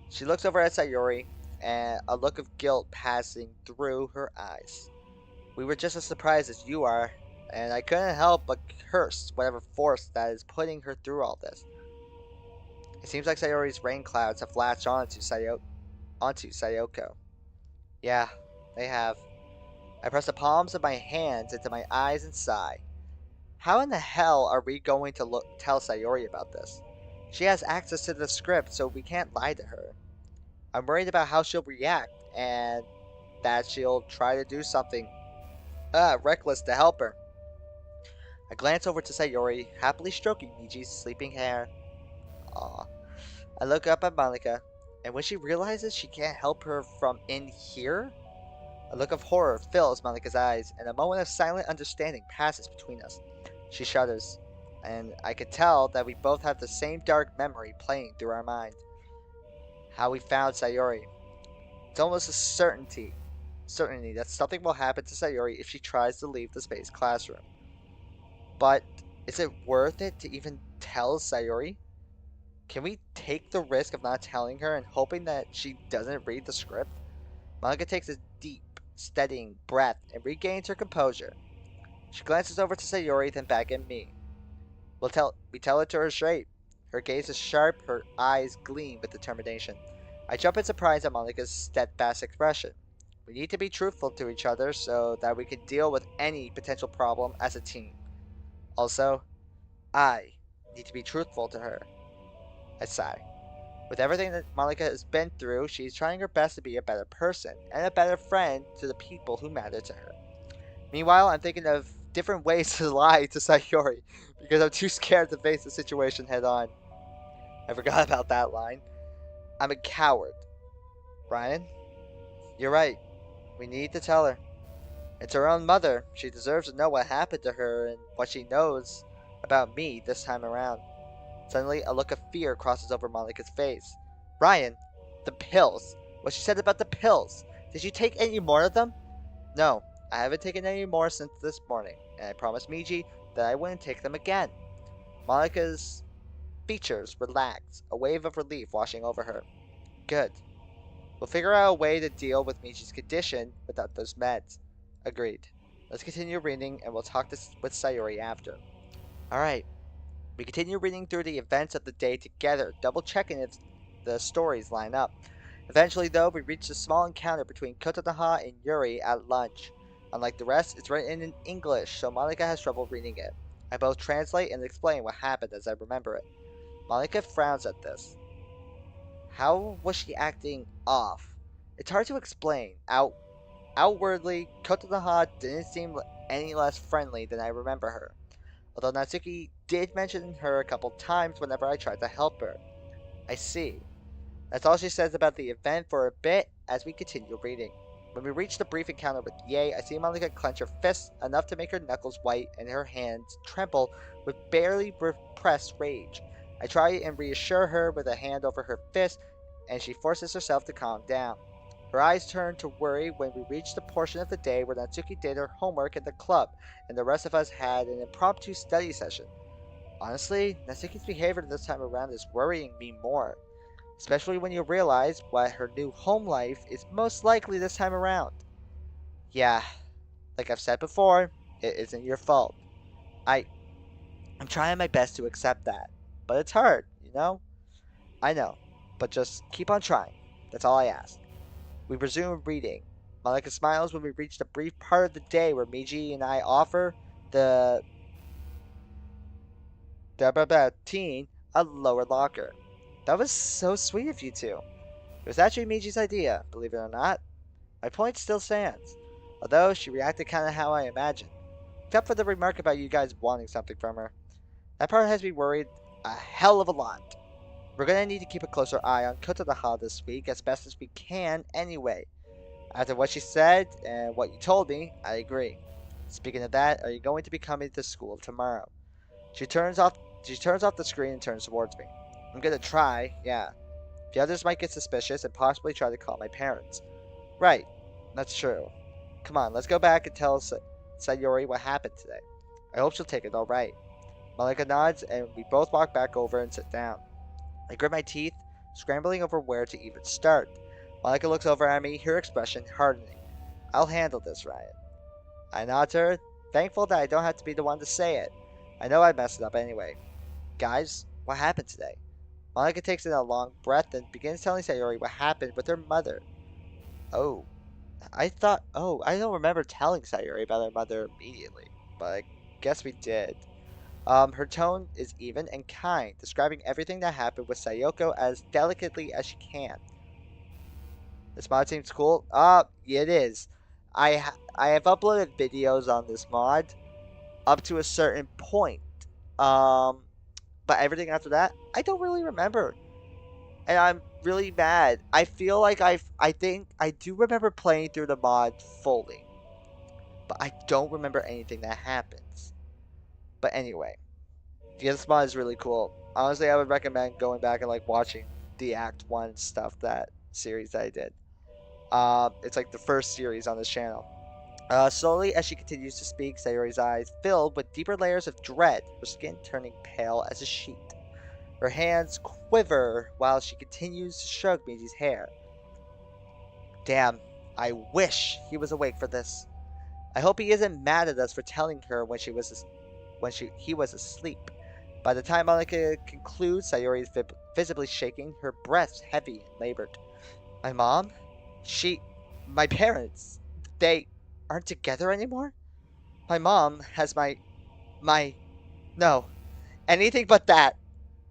A: She looks over at Sayori, and a look of guilt passing through her eyes. We were just as surprised as you are, and I couldn't help but curse whatever force that is putting her through all this. It seems like Sayori's rain clouds have latched onto Sayoko. Yeah, they have. I press the palms of my hands into my eyes and sigh. How in the hell are we going to tell Sayori about this? She has access to the script, so we can't lie to her. I'm worried about how she'll react, and that she'll try to do something reckless to help her. I glance over to Sayori, happily stroking Miji's sleeping hair. Aw. I look up at Monica, and when she realizes she can't help her from in here, a look of horror fills Monica's eyes, and a moment of silent understanding passes between us. She shudders, and I can tell that we both have the same dark memory playing through our mind. How we found Sayori. It's almost a certainty that something will happen to Sayori if she tries to leave the space classroom. But is it worth it to even tell Sayori? Can we take the risk of not telling her and hoping that she doesn't read the script? Monica takes a deep, steadying breath and regains her composure. She glances over to Sayori, then back at me. We tell it to her straight. Her gaze is sharp, her eyes gleam with determination. I jump in surprise at Monica's steadfast expression. We need to be truthful to each other so that we can deal with any potential problem as a team. Also, I need to be truthful to her. I sigh. With everything that Monica has been through, she is trying her best to be a better person and a better friend to the people who matter to her. Meanwhile, I'm thinking of different ways to lie to Sayori because I'm too scared to face the situation head on. I forgot about that line. I'm a coward. Brian, you're right. We need to tell her. It's her own mother. She deserves to know what happened to her and what she knows about me this time around. Suddenly, a look of fear crosses over Monica's face. Ryan, the pills. What she said about the pills. Did you take any more of them? No, I haven't taken any more since this morning, and I promised Miji that I wouldn't take them again. Monica's features relax, a wave of relief washing over her. Good. We'll figure out a way to deal with Michi's condition without those meds. Agreed. Let's continue reading and we'll talk with Sayori after. Alright. We continue reading through the events of the day together, double checking if the stories line up. Eventually, though, we reach a small encounter between Kotonoha and Yuri at lunch. Unlike the rest, it's written in English, so Monica has trouble reading it. I both translate and explain what happened as I remember it. Monica frowns at this. How was she acting off? It's hard to explain. Outwardly, Kotonoha didn't seem any less friendly than I remember her, although Natsuki did mention her a couple times whenever I tried to help her. I see. That's all she says about the event for a bit as we continue reading. When we reach the brief encounter with Ye, I see Malika clench her fists enough to make her knuckles white and her hands tremble with barely repressed rage. I try and reassure her with a hand over her fist, and she forces herself to calm down. Her eyes turn to worry when we reach the portion of the day where Natsuki did her homework at the club, and the rest of us had an impromptu study session. Honestly, Natsuki's behavior this time around is worrying me more, especially when you realize what her new home life is most likely this time around. Yeah, Like I've said before, it isn't your fault. I, I'm trying my best to accept that. But it's hard, you know? I know. But just keep on trying. That's all I ask. We resume reading. Malika smiles when we reach the brief part of the day where Miji and I offer the teen a lower locker. That was so sweet of you two. It was actually Miji's idea, believe it or not. My point still stands, although she reacted kind of how I imagined, except for the remark about you guys wanting something from her. That part has me worried a hell of a lot. We're gonna need to keep a closer eye on Kotodaha this week as best as we can anyway. After what she said and what you told me, I agree. Speaking of that, are you going to be coming to school tomorrow? She turns off the screen and turns towards me. I'm gonna try, yeah. The others might get suspicious and possibly try to call my parents. Right, that's true. Come on, let's go back and tell Sayori what happened today. I hope she'll take it alright. Malika nods and we both walk back over and sit down. I grit my teeth, scrambling over where to even start. Malika looks over at me, her expression hardening. I'll handle this, Ryan. I nod to her, thankful that I don't have to be the one to say it. I know I messed it up anyway. Guys, what happened today? Malika takes in a long breath and begins telling Sayori what happened with her mother. Oh, I don't remember telling Sayori about her mother immediately, but I guess we did. Her tone is even and kind, describing everything that happened with Sayoko as delicately as she can. This mod seems cool. Yeah, it is. I have uploaded videos on this mod up to a certain point. Um, but everything after that, I don't really remember, and I'm really mad. I feel like I think I do remember playing through the mod fully, but I don't remember anything that happens. But anyway, yeah, this mod is really cool. Honestly, I would recommend going back and like watching the Act One stuff, that series that I did. It's like the first series on this channel. Slowly, as she continues to speak, Sayori's eyes filled with deeper layers of dread, her skin turning pale as a sheet. Her hands quiver while she continues to stroke Miji's hair. Damn, I wish he was awake for this. I hope he isn't mad at us for telling her he was asleep. By the time Monica concludes, Sayori is visibly shaking, her breaths heavy and labored. My mom? My parents, they aren't together anymore? My mom has my, no, anything but that.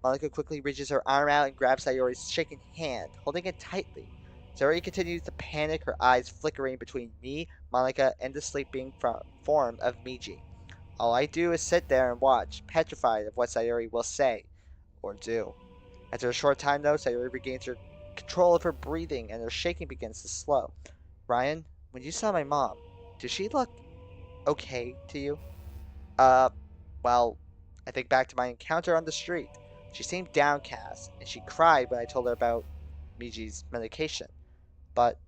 A: Monica quickly reaches her arm out and grabs Sayori's shaking hand, holding it tightly. Sayori continues to panic, her eyes flickering between me, Monica, and the sleeping form of Miji. All I do is sit there and watch, petrified of what Sayori will say or do. After a short time, though, Sayori regains her control of her breathing and her shaking begins to slow. Ryan, when you saw my mom, did she look okay to you? Uh, well, I think back to my encounter on the street. She seemed downcast, and she cried when I told her about Miji's medication. But,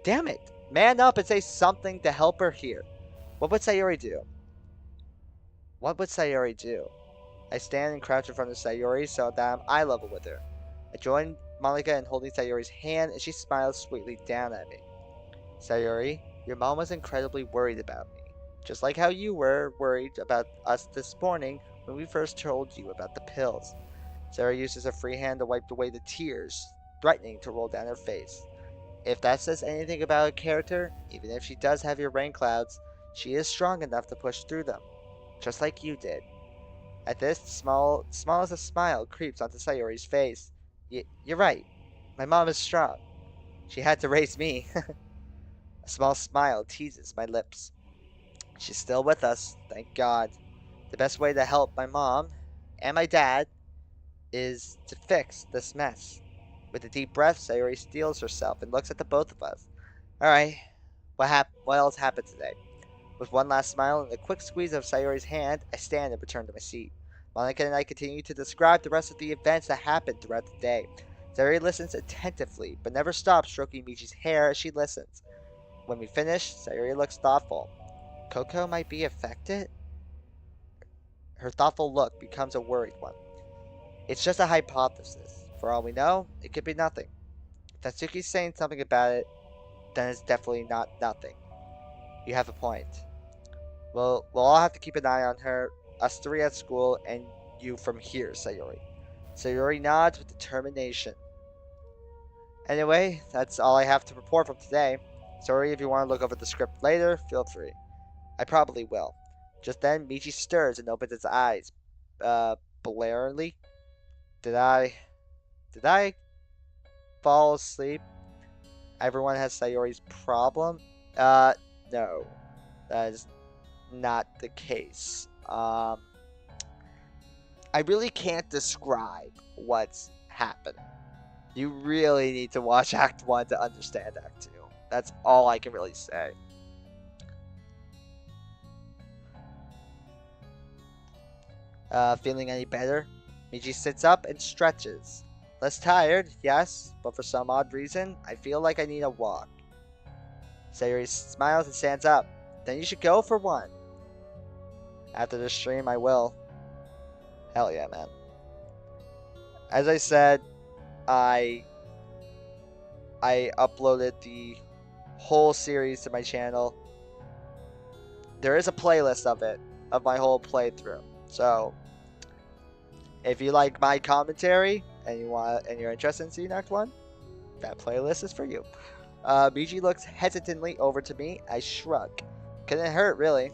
A: damn it, man up and say something to help her here. What would Sayori do? What would Sayori do? I stand and crouch in front of Sayori so that I'm eye level with her. I join Malika in holding Sayori's hand, and she smiles sweetly down at me. Sayori, your mom was incredibly worried about me, just like how you were worried about us this morning when we first told you about the pills. Sayori uses her free hand to wipe away the tears, threatening to roll down her face. If that says anything about a character, even if she does have your rain clouds, she is strong enough to push through them, just like you did. At this, small as a smile creeps onto Sayori's face. You're right. My mom is strong. She had to raise me. A small smile teases my lips. She's still with us, thank God. The best way to help my mom and my dad is to fix this mess. With a deep breath, Sayori steels herself and looks at the both of us. Alright, what else happened today? With one last smile and a quick squeeze of Sayori's hand, I stand and return to my seat. Monica and I continue to describe the rest of the events that happened throughout the day. Sayori listens attentively, but never stops stroking Michi's hair as she listens. When we finish, Sayori looks thoughtful. Coco might be affected? Her thoughtful look becomes a worried one. It's just a hypothesis. For all we know, it could be nothing. If Tatsuki's saying something about it, then it's definitely not nothing. You have a point. We'll all have to keep an eye on her, us three at school, and you from here, Sayori. Sayori nods with determination. Anyway, that's all I have to report from today. Sorry, if you want to look over the script later, feel free. I probably will. Just then, Michi stirs and opens its eyes. Blaringly. Did I... Did I fall asleep? Everyone has Sayori's problem? No. That is not the case. I really can't describe what's happening. You really need to watch Act 1 to understand Act 2. That's all I can really say. Feeling any better? Michi sits up and stretches. Less tired, yes, but for some odd reason, I feel like I need a walk. Sayori smiles and stands up. Then you should go for one. After the stream, I will. Hell yeah, man. As I said, I uploaded the whole series to my channel. There is a playlist of it, of my whole playthrough. So, if you like my commentary and you're interested in seeing Act 1, that playlist is for you. Miji looks hesitantly over to me. I shrug. Couldn't hurt, really.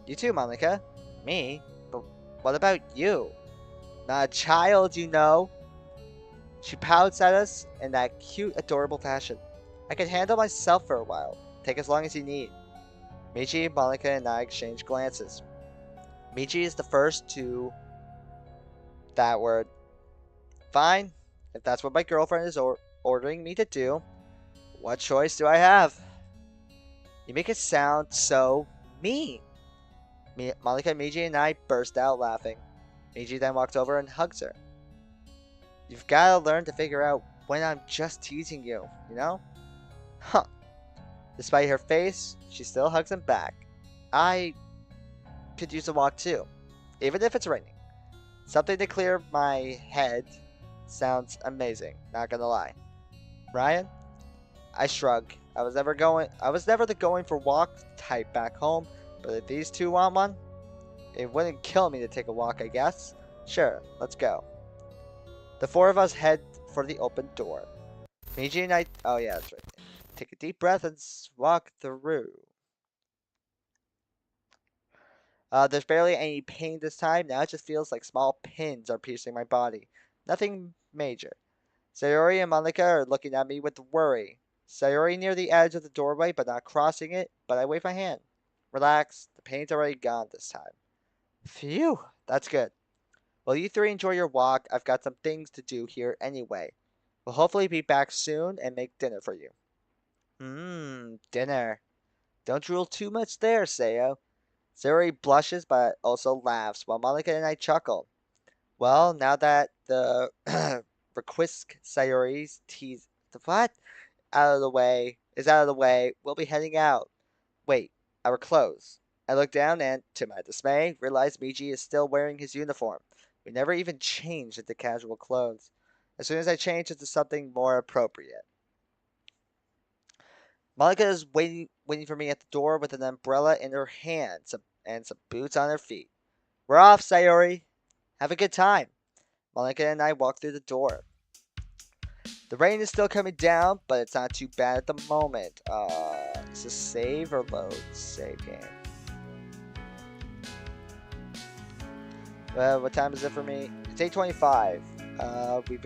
A: You too, Monica. Me? But what about you? Not a child, you know. She pouts at us in that cute, adorable fashion. I can handle myself for a while. Take as long as you need. Michi, Monica, and I exchange glances. Michi is the first to... that word. Fine. If that's what my girlfriend is ordering me to do, what choice do I have? You make it sound so mean. Monica, Miji, and I burst out laughing. Miji then walks over and hugs her. You've got to learn to figure out when I'm just teasing you, you know? Huh. Despite her face, she still hugs him back. I could use a walk too, even if it's raining. Something to clear my head sounds amazing, not gonna lie. Ryan? I shrug. I was never the going for walk type back home, but if these two want one, it wouldn't kill me to take a walk, I guess. Sure, let's go. The four of us head for the open door. Miji and I... oh yeah, that's right. Take a deep breath and walk through. There's barely any pain this time. Now it just feels like small pins are piercing my body. Nothing major. Sayori and Monica are looking at me with worry. Sayori near the edge of the doorway, but not crossing it, but I wave my hand. Relax, the pain's already gone this time. Phew, that's good. Well, you three enjoy your walk. I've got some things to do here anyway. We'll hopefully be back soon and make dinner for you. Dinner. Don't drool too much there, Sayo. Sayori blushes but also laughs, while Monica and I chuckle. Well, now that the Requisk Sayori's tease... the what? Out of the way, we'll be heading out. Wait, our clothes. I look down and, to my dismay, realize Miji is still wearing his uniform. We never even changed into casual clothes. As soon as I change into something more appropriate. Monica is waiting for me at the door with an umbrella in her hand and some boots on her feet. We're off, Sayori. Have a good time. Monica and I walk through the door. The rain is still coming down, but it's not too bad at the moment. Is this save or load? Save game. What time is it for me? It's 8:25. We've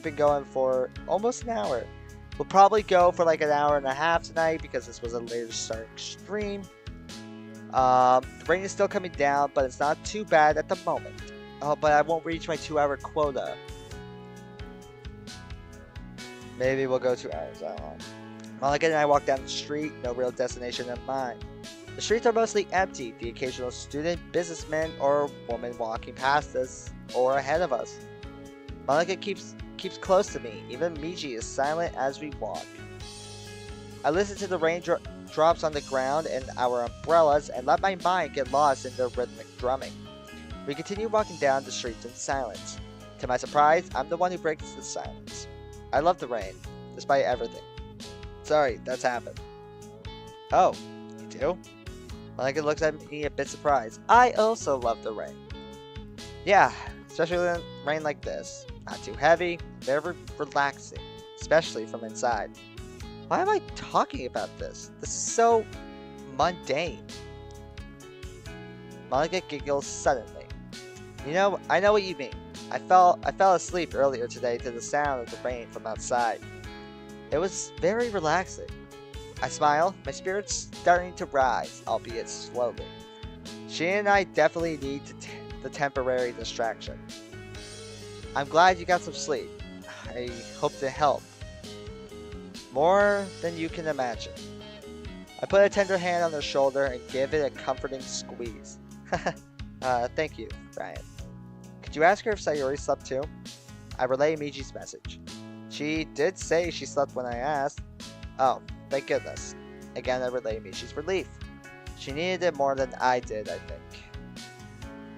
A: been going for almost an hour. We'll probably go for like an hour and a half tonight because this was a later start stream. The rain is still coming down, but it's not too bad at the moment. Oh, but I won't reach my 2-hour quota. Maybe we'll go 2 hours. I don't know. Monica and I walk down the street, no real destination in mind. The streets are mostly empty, the occasional student, businessman, or woman walking past us or ahead of us. Monica keeps close to me, even Miji is silent as we walk. I listen to the rain drops on the ground and our umbrellas and let my mind get lost in the rhythmic drumming. We continue walking down the streets in silence. To my surprise, I'm the one who breaks the silence. I love the rain, despite everything. Sorry, that's happened. Oh, you do? Malika looks at me a bit surprised. I also love the rain. Yeah, especially when rain like this. Not too heavy, very relaxing, especially from inside. Why am I talking about this? This is so mundane. Malika giggles suddenly. You know, I know what you mean. I fell asleep earlier today to the sound of the rain from outside. It was very relaxing. I smile, my spirits starting to rise, albeit slowly. She and I definitely need the temporary distraction. I'm glad you got some sleep. I hope to help. More than you can imagine. I put a tender hand on her shoulder and give it a comforting squeeze. Thank you, Ryan. Could you ask her if Sayori slept too? I relay Miji's message. She did say she slept when I asked. Oh, thank goodness. Again, I relay Miji's relief. She needed it more than I did, I think.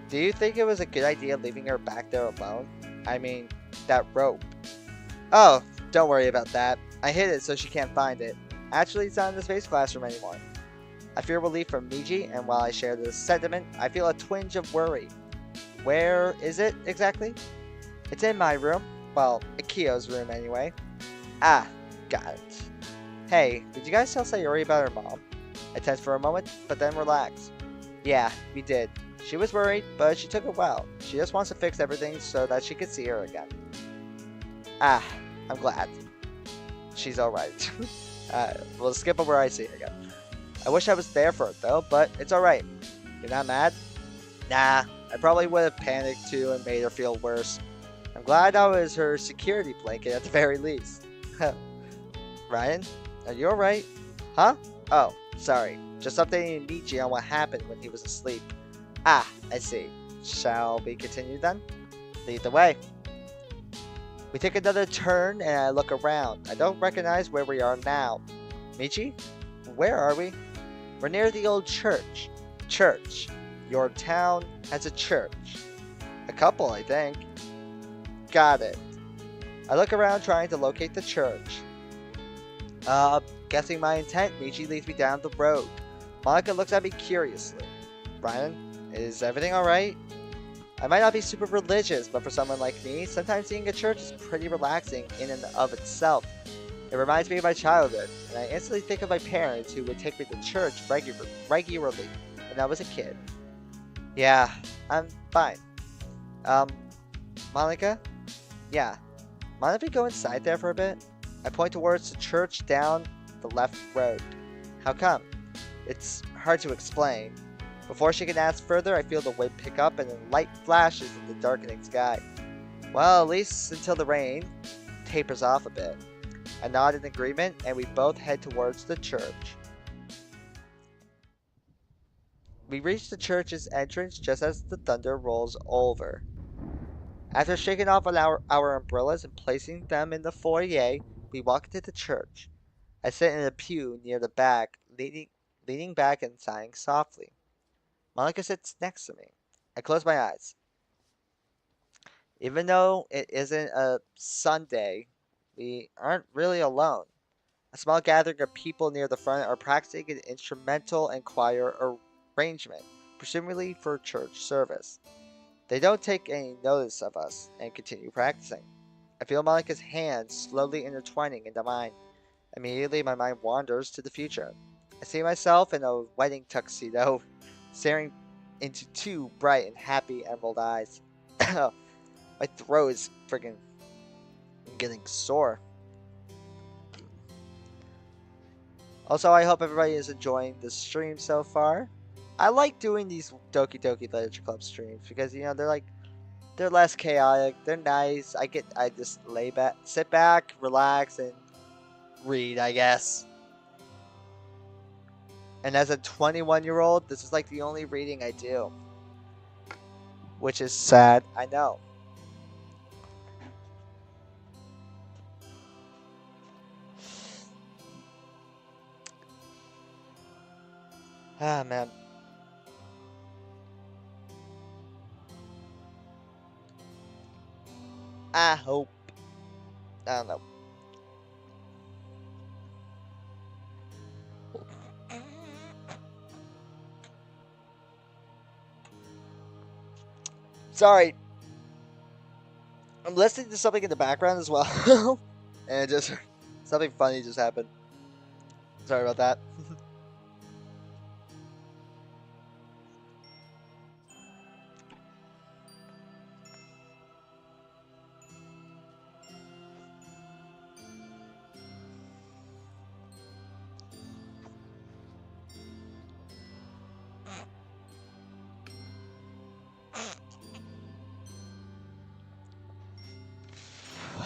A: Do you think it was a good idea leaving her back there alone? I mean, that rope. Oh, don't worry about that. I hid it so she can't find it. Actually, it's not in the space classroom anymore. I feel relief from Miji, and while I share this sentiment, I feel a twinge of worry. Where is it exactly? It's in my room. Well, Akio's room anyway. Ah, got it. Hey, did you guys tell Sayori about her mom? I tensed for a moment, but then relaxed. Yeah, we did. She was worried, but she took it well. She just wants to fix everything so that she can see her again. Ah, I'm glad. She's alright. We'll skip over I see her again. I wish I was there for it though, but it's alright. You're not mad? Nah, I probably would have panicked too and made her feel worse. I'm glad I was her security blanket at the very least. Ryan, are you alright? Huh? Oh, sorry. Just updating Michi on what happened when he was asleep. Ah, I see. Shall we continue then? Lead the way. We take another turn and I look around. I don't recognize where we are now. Michi? Where are we? We're near the old church. Church. Your town has a church. A couple, I think. Got it. I look around trying to locate the church. Guessing my intent, Michi leads me down the road. Monica looks at me curiously. Brian, is everything alright? I might not be super religious, but for someone like me, sometimes seeing a church is pretty relaxing in and of itself. It reminds me of my childhood, and I instantly think of my parents who would take me to church regularly when I was a kid. Yeah, I'm fine. Um, Monica? Yeah. Mind if we go inside there for a bit? I point towards the church down the left road. How come? It's hard to explain. Before she can ask further, I feel the wind pick up and then light flashes in the darkening sky. Well, at least until the rain tapers off a bit. I nod in agreement, and we both head towards the church. We reach the church's entrance just as the thunder rolls over. After shaking off our umbrellas and placing them in the foyer, we walk into the church. I sit in a pew near the back, leaning back and sighing softly. Monica sits next to me. I close my eyes. Even though it isn't a Sunday, we aren't really alone. A small gathering of people near the front are practicing an instrumental and choir arrangement, presumably for church service. They don't take any notice of us and continue practicing. I feel Monica's hands slowly intertwining into mine. Immediately, my mind wanders to the future. I see myself in a wedding tuxedo, staring into two bright and happy emerald eyes. My throat is freaking getting sore. Also, I hope everybody is enjoying the stream so far. I like doing these Doki Doki Literature Club streams because they're less chaotic. They're nice. I just sit back, relax, and read. I guess. And as a 21-year-old, this is like the only reading I do, which is sad. I know. Ah man. I hope. I don't know. Sorry, I'm listening to something in the background as well. And just something funny just happened. Sorry about that.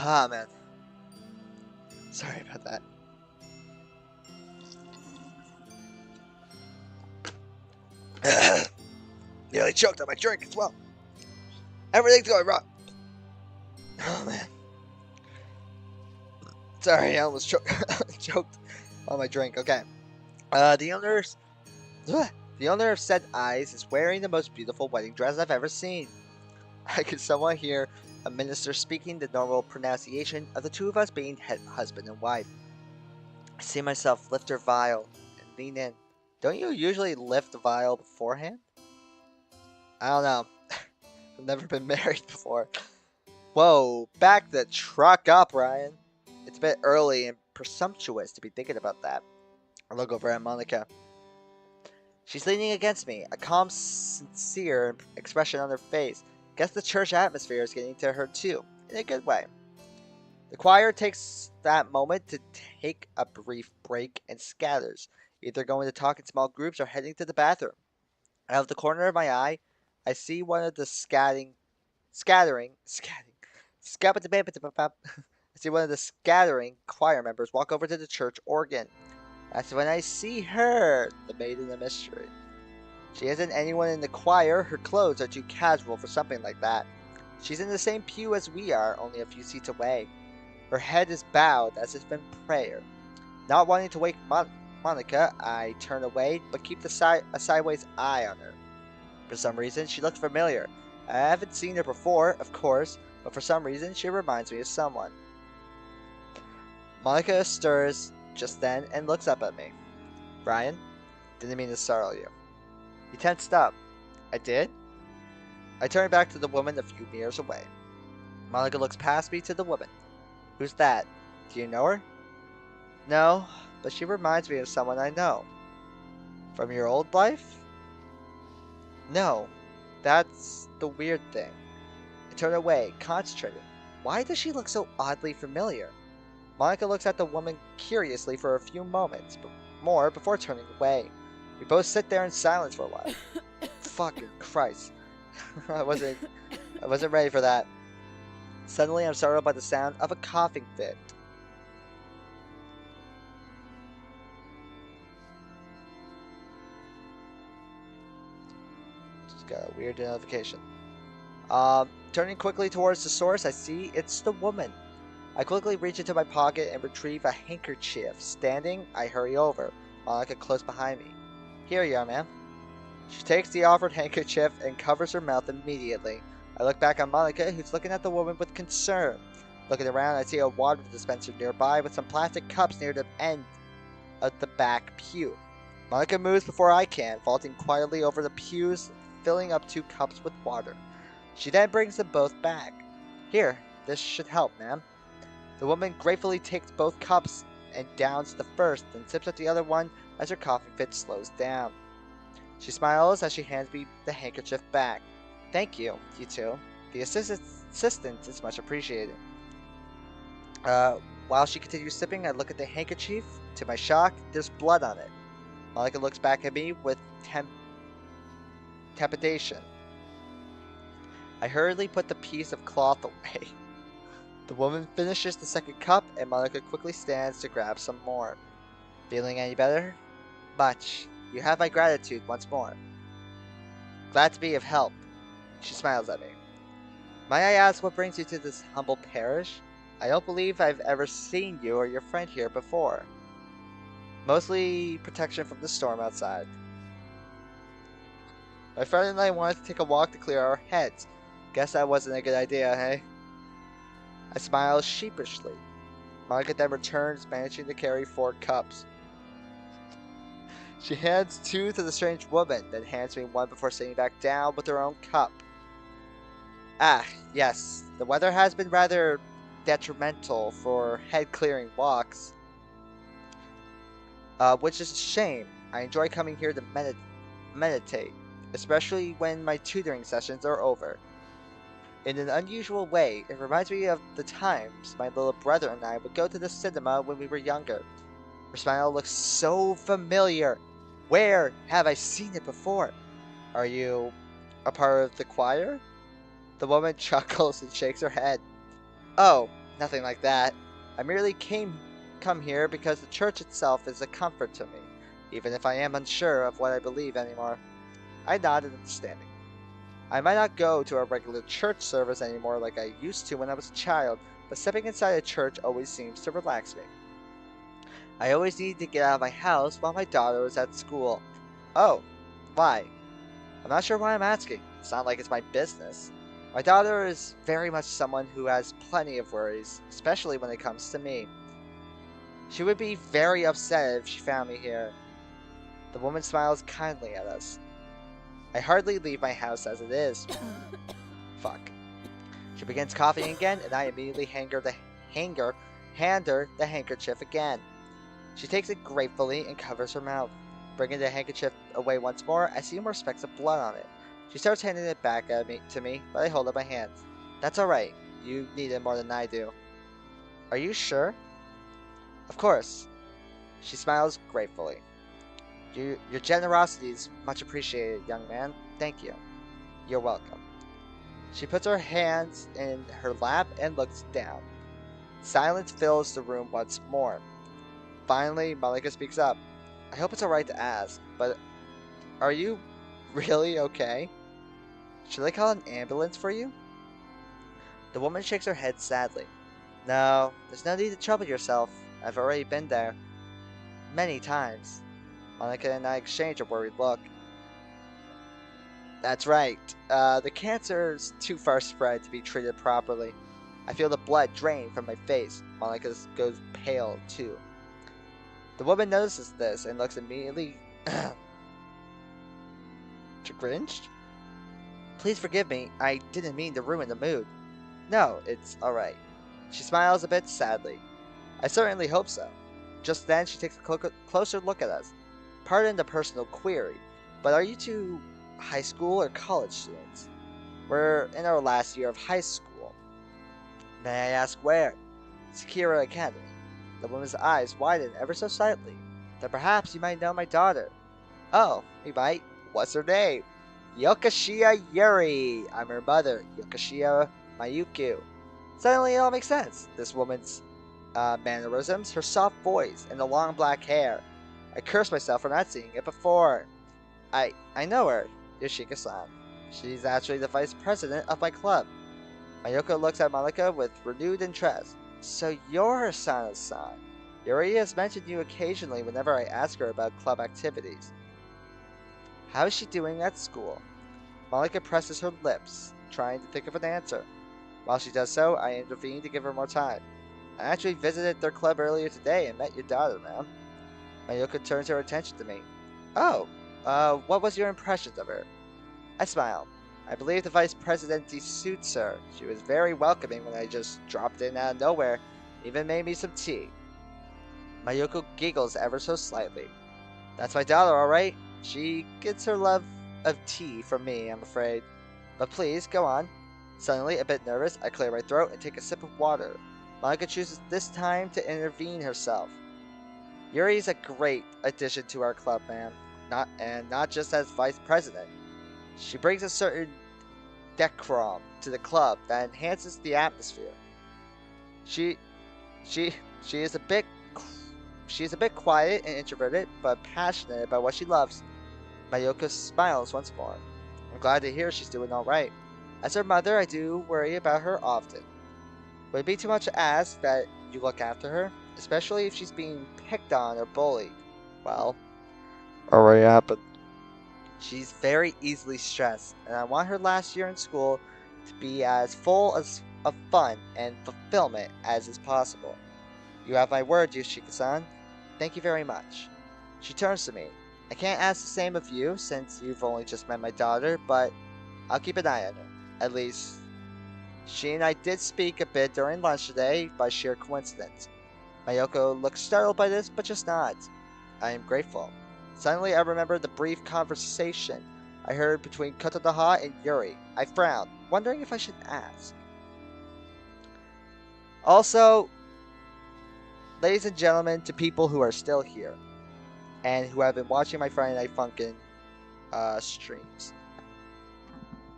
A: Ah, man. Sorry about that. Nearly choked on my drink as well. Everything's going wrong. Oh, man. Sorry, I almost choked on my drink. Okay. The owner's the owner of said eyes is wearing the most beautiful wedding dress I've ever seen. I could somewhat hear a minister speaking the normal pronunciation of the two of us being husband and wife. I see myself lift her vial and lean in. Don't you usually lift the vial beforehand? I don't know. I've never been married before. Whoa, back the truck up, Ryan. It's a bit early and presumptuous to be thinking about that. I look over at Monica. She's leaning against me, a calm, sincere expression on her face. Guess the church atmosphere is getting to her too, in a good way. The choir takes that moment to take a brief break and scatters, either going to talk in small groups or heading to the bathroom. Out of the corner of my eye, I see one of the I see one of the scattering choir members walk over to the church organ. That's when I see her, the maiden of mystery. She isn't anyone in the choir, her clothes are too casual for something like that. She's in the same pew as we are, only a few seats away. Her head is bowed as if in prayer. Not wanting to wake Monica, I turn away, but keep a sideways eye on her. For some reason, she looks familiar. I haven't seen her before, of course, but for some reason, she reminds me of someone. Monica stirs just then and looks up at me. Brian, didn't mean to startle you. He tensed up. I did? I turn back to the woman a few meters away. Monica looks past me to the woman. Who's that? Do you know her? No, but she reminds me of someone I know. From your old life? No, that's the weird thing. I turn away, concentrating. Why does she look so oddly familiar? Monica looks at the woman curiously for a few moments, but more before turning away. We both sit there in silence for a while. Fucking Christ. I wasn't ready for that. Suddenly I'm startled by the sound of a coughing fit. Just got a weird notification. Turning quickly towards the source, I see it's the woman. I quickly reach into my pocket and retrieve a handkerchief. Standing, I hurry over, Monica close behind me. Here you are, ma'am. She takes the offered handkerchief and covers her mouth immediately. I look back on Monica, who's looking at the woman with concern. Looking around, I see a water dispenser nearby with some plastic cups near the end of the back pew. Monica moves before I can, vaulting quietly over the pews, filling up 2 cups with water. She then brings them both back. Here, this should help, ma'am. The woman gratefully takes both cups and downs the first, then sips at the other one as her coughing fit slows down. She smiles as she hands me the handkerchief back. Thank you, you two. The assistance is much appreciated. While she continues sipping, I look at the handkerchief. To my shock, there's blood on it. Monica looks back at me with trepidation. I hurriedly put the piece of cloth away. The woman finishes the second cup, and Monica quickly stands to grab some more. Feeling any better? Much. You have my gratitude once more. Glad to be of help. She smiles at me. May I ask what brings you to this humble parish? I don't believe I've ever seen you or your friend here before. Mostly protection from the storm outside. My friend and I wanted to take a walk to clear our heads. Guess that wasn't a good idea, hey? I smile sheepishly. Monica then returns, managing to carry 4 cups. She hands 2 to the strange woman, then hands me one before sitting back down with her own cup. Ah, yes, the weather has been rather detrimental for head-clearing walks, which is a shame. I enjoy coming here to meditate, especially when my tutoring sessions are over. In an unusual way, it reminds me of the times my little brother and I would go to the cinema when we were younger. Her smile looks so familiar. Where have I seen it before? Are you a part of the choir? The woman chuckles and shakes her head. Oh, nothing like that. I merely come here because the church itself is a comfort to me, even if I am unsure of what I believe anymore. I nodded understanding. I might not go to a regular church service anymore like I used to when I was a child, but stepping inside a church always seems to relax me. I always needed to get out of my house while my daughter was at school. Oh, why? I'm not sure why I'm asking. It's not like it's my business. My daughter is very much someone who has plenty of worries, especially when it comes to me. She would be very upset if she found me here. The woman smiles kindly at us. I hardly leave my house as it is. Fuck. She begins coughing again, and I immediately hand her the handkerchief again. She takes it gratefully and covers her mouth. Bringing the handkerchief away once more, I see more specks of blood on it. She starts handing it back to me, but I hold up my hands. That's alright. You need it more than I do. Are you sure? Of course. She smiles gratefully. Your generosity is much appreciated, young man. Thank you. You're welcome. She puts her hands in her lap and looks down. Silence fills the room once more. Finally, Malika speaks up. I hope it's alright to ask, but are you really okay? Should I call an ambulance for you? The woman shakes her head sadly. No, there's no need to trouble yourself. I've already been there. Many times. Monica and I exchange a worried look. That's right. The cancer's too far spread to be treated properly. I feel the blood drain from my face. Monica goes pale, too. The woman notices this and looks immediately chagrined. Please forgive me. I didn't mean to ruin the mood. No, it's alright. She smiles a bit sadly. I certainly hope so. Just then, she takes a closer look at us. Pardon the personal query, but are you two high school or college students? We're in our last year of high school. May I ask where? Sakura Academy. The woman's eyes widen ever so slightly. Then perhaps you might know my daughter. Oh, we might. What's her name? Yokoshiya Yuri. I'm her mother, Yokoshiya Mayuku. Suddenly it all makes sense. This woman's mannerisms, her soft voice, and the long black hair. I curse myself for not seeing it before. I know her, Yoshika-san. She's actually the vice president of my club. Mayoko looks at Malika with renewed interest. So you're Sana-san. Yuri has mentioned you occasionally whenever I ask her about club activities. How is she doing at school? Malika presses her lips, trying to think of an answer. While she does so, I intervene to give her more time. I actually visited their club earlier today and met your daughter, ma'am. Mayoko turns her attention to me. Oh, what was your impressions of her? I smile. I believe the vice presidency suits her. She was very welcoming when I just dropped in out of nowhere, even made me some tea. Mayoko giggles ever so slightly. That's my daughter, alright? She gets her love of tea from me, I'm afraid. But please, go on. Suddenly, a bit nervous, I clear my throat and take a sip of water. Monica chooses this time to intervene herself. Yuri's a great addition to our club, ma'am. Not just as vice president. She brings a certain decorum to the club that enhances the atmosphere. She she she is a bit quiet and introverted, but passionate about what she loves. Mayoko smiles once more. I'm glad to hear she's doing all right. As her mother, I do worry about her often. Would it be too much to ask that you look after her, especially if she's being picked on or bullied? Well, already happened. She's very easily stressed, and I want her last year in school to be as full of fun and fulfillment as is possible. You have my word, Yoshika-san. Thank you very much. She turns to me. I can't ask the same of you, since you've only just met my daughter, but I'll keep an eye on her. At least, She and I did speak a bit during lunch today by sheer coincidence. Mayoko looked startled by this, but just nods. I am grateful. Suddenly, I remembered the brief conversation I heard between Kotodaha and Yuri. I frowned, wondering if I should ask. Also, ladies and gentlemen, to people who are still here and who have been watching my Friday Night Funkin' streams,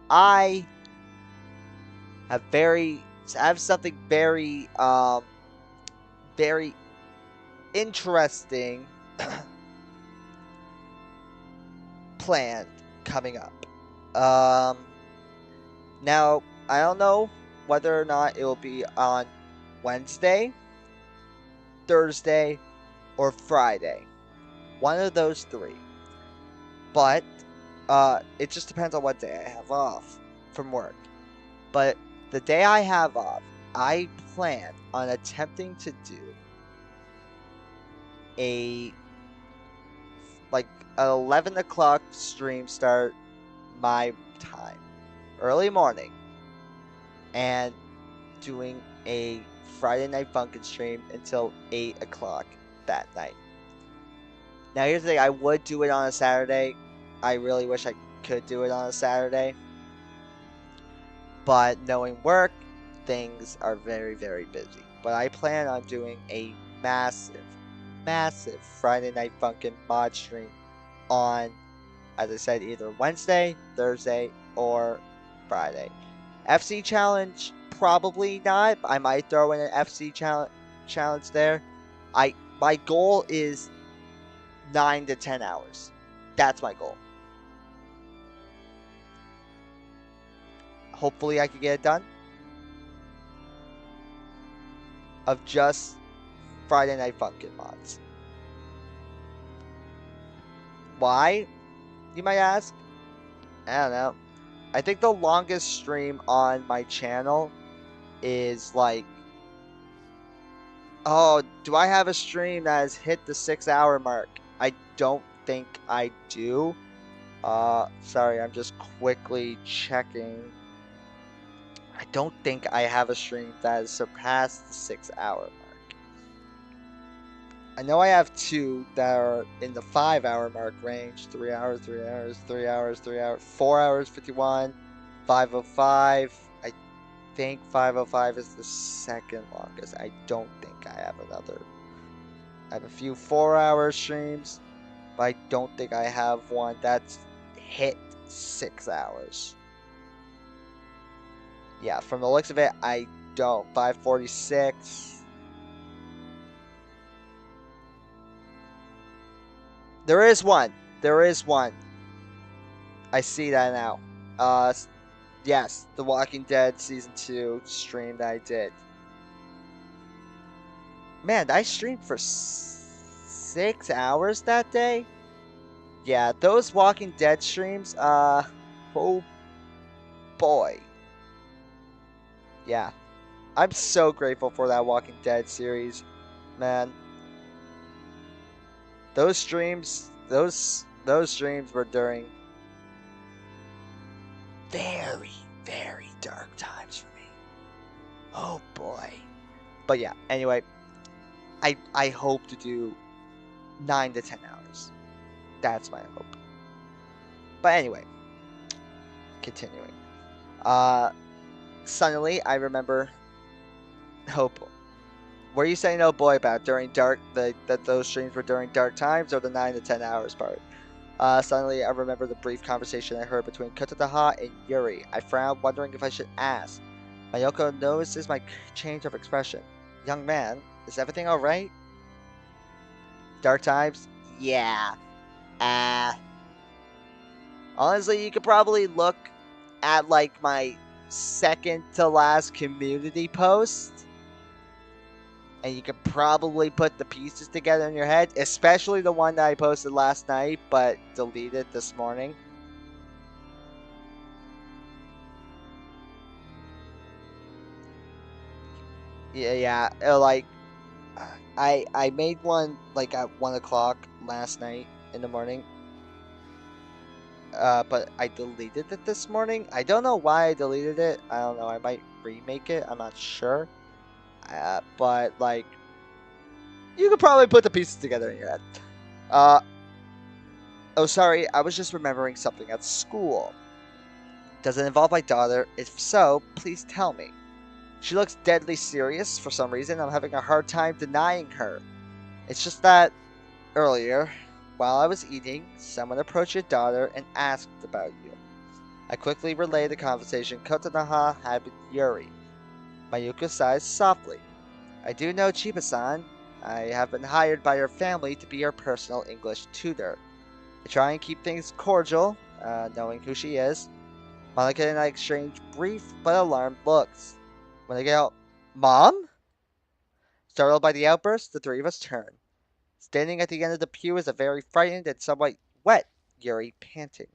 A: I have something very interesting planned coming up. Um, Now I don't know whether or not it will be on Wednesday, Thursday, or Friday. One of those three. But it just depends on what day I have off from work. But the day I have off, I plan on attempting to do a like an 11 o'clock stream start my time, early morning, and doing a Friday Night Funkin' stream until 8 o'clock that night. Now, here's the thing, I would do it on a Saturday. I really wish I could do it on a Saturday. But knowing work, things are very, very busy. But I plan on doing a massive Friday Night Funkin' mod stream on, as I said, either Wednesday, Thursday, or Friday. FC challenge, probably not. I might throw in an FC challenge there. My goal is 9 to 10 hours. That's my goal. Hopefully I can get it done. Of just Friday Night Funkin' mods. Why, you might ask? I don't know. I think the longest stream on my channel is like... Oh, do I have a stream that has hit the 6-hour mark? I don't think I do. Sorry, I'm just quickly checking. I don't think I have a stream that has surpassed the 6-hour mark. I know I have two that are in the 5-hour mark range. 3 hours, 3 hours, 3 hours, 3 hours, 4 hours, 51, 505. I think 505 is the second longest. I don't think I have another. I have a few 4-hour streams, but I don't think I have one that's hit 6 hours. Yeah, from the looks of it, I don't. 546. There is one. There is one. I see that now. Yes, The Walking Dead Season 2 stream that I did. Man, I streamed for 6 hours that day? Yeah, those Walking Dead streams, oh boy. Yeah. I'm so grateful for that Walking Dead series, man. Those streams were during very, very dark times for me. Oh boy. But yeah, anyway, I hope to do 9 to 10 hours. That's my hope. But anyway, continuing. Suddenly I remember. Oh boy. Were you saying oh boy about during dark that those streams were during dark times, or the 9 to 10 hours part? Suddenly I remember the brief conversation I heard between Kotodaha and Yuri. I frowned, wondering if I should ask. Mayoko notices my change of expression. Young man, is everything alright? Dark times? Yeah. Honestly, you could probably look at like my second to last community post, and you could probably put the pieces together in your head, especially the one that I posted last night but deleted this morning. Yeah, like I made one like at 1 o'clock last night in the morning. but I deleted it this morning. I don't know why I deleted it. I don't know. I might remake it. I'm not sure. But like, you could probably put the pieces together in your head. Uh, oh, sorry. I was just remembering something at school. Does it involve my daughter? If so, please tell me. She looks deadly serious for some reason. I'm having a hard time denying her. It's just that earlier, while I was eating, someone approached your daughter and asked about you. I quickly relayed the conversation Kotanaha had with Yuri. Mayuko sighs softly. I do know Chiba-san. I have been hired by her family to be her personal English tutor. I try and keep things cordial, knowing who she is. Monica and I exchange brief but alarmed looks. When I get out, Mom? Startled by the outburst, the three of us turn. Standing at the end of the pew is a very frightened and somewhat wet Yuri, panting.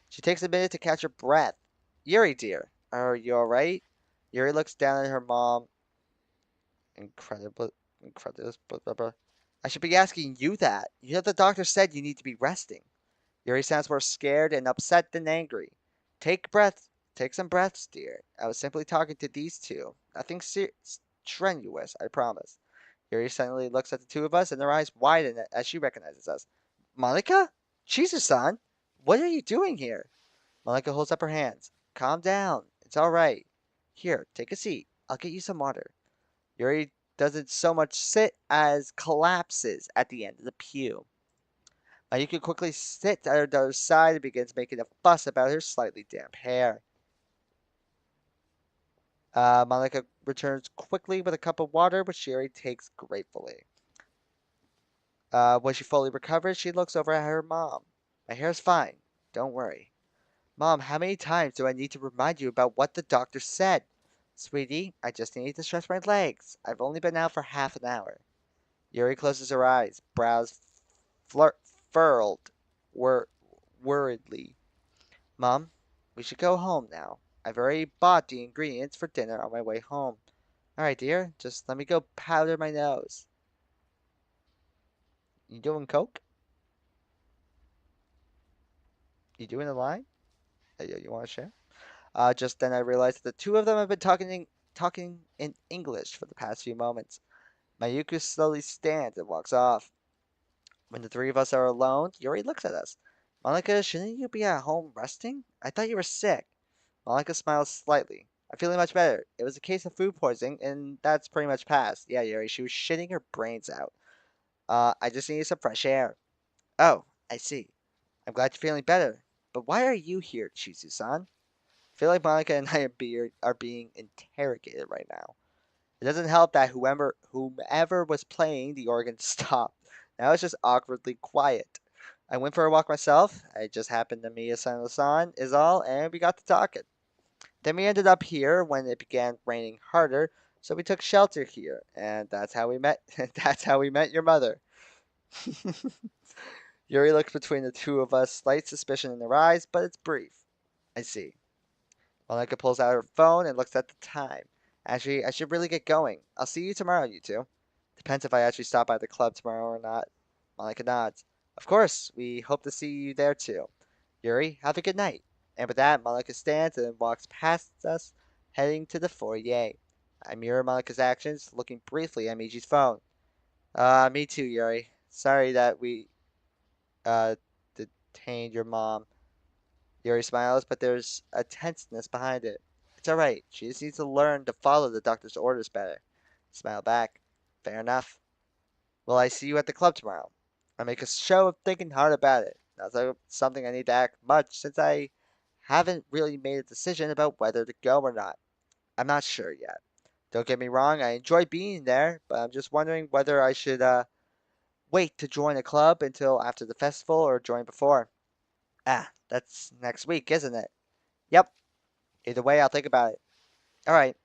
A: She takes a minute to catch her breath. Yuri, dear, are you alright? Yuri looks down at her mom. Incredible, incredible. Blah, blah, blah. I should be asking you that. You know the doctor said you need to be resting. Yuri sounds more scared and upset than angry. Take breath. Take some breaths, dear. I was simply talking to these two. Nothing strenuous, I promise. Yuri suddenly looks at the two of us, and her eyes widen as she recognizes us. Monica? Jesus-san? What are you doing here? Monica holds up her hands. Calm down. It's all right. Here, take a seat. I'll get you some water. Yuri doesn't so much sit as collapses at the end of the pew. Mayuki quickly sits at her daughter's side and begins making a fuss about her slightly damp hair. Monica returns quickly with a cup of water, which Yuri takes gratefully. When she fully recovers, she looks over at her mom. My hair's fine. Don't worry. Mom, how many times do I need to remind you about what the doctor said? Sweetie, I just need to stretch my legs. I've only been out for half an hour. Yuri closes her eyes, brows furled wor- worriedly. Mom, we should go home now. I've already bought the ingredients for dinner on my way home. All right, dear, just let me go powder my nose. You doing coke? You doing a line? You want to share? Just then I realized that the two of them have been talking in English for the past few moments. Mayuko slowly stands and walks off. When the three of us are alone, Yuri looks at us. Monica, shouldn't you be at home resting? I thought you were sick. Monica smiles slightly. I'm feeling much better. It was a case of food poisoning, and that's pretty much passed. Yeah, Yuri, she was shitting her brains out. I just needed some fresh air. Oh, I see. I'm glad you're feeling better. But why are you here, Chizu-san? I feel like Monica and I are being interrogated right now. It doesn't help that whomever was playing the organ stopped. Now it's just awkwardly quiet. I went for a walk myself. I just happened to meet Asano-san is all, and we got to talking. Then we ended up here when it began raining harder, so we took shelter here, and that's how we met. That's how we met your mother. Yuri looks between the two of us, slight suspicion in her eyes, but it's brief. I see. Monica pulls out her phone and looks at the time. Actually, I should really get going. I'll see you tomorrow, you two. Depends if I actually stop by the club tomorrow or not. Monica nods. Of course, we hope to see you there too. Yuri, have a good night. And with that, Monica stands and walks past us, heading to the foyer. I mirror Monica's actions, looking briefly at Miji's phone. Me too, Yuri. Sorry that we, uh, detained your mom. Yuri smiles, but there's a tenseness behind it. It's alright. She just needs to learn to follow the doctor's orders better. Smile back. Fair enough. Will I see you at the club tomorrow? I make a show of thinking hard about it. Not something I need to act much since I haven't really made a decision about whether to go or not. I'm not sure yet. Don't get me wrong, I enjoy being there, but I'm just wondering whether I should wait to join a club until after the festival or join before. Ah, that's next week, isn't it? Yep. Either way, I'll think about it. Alright.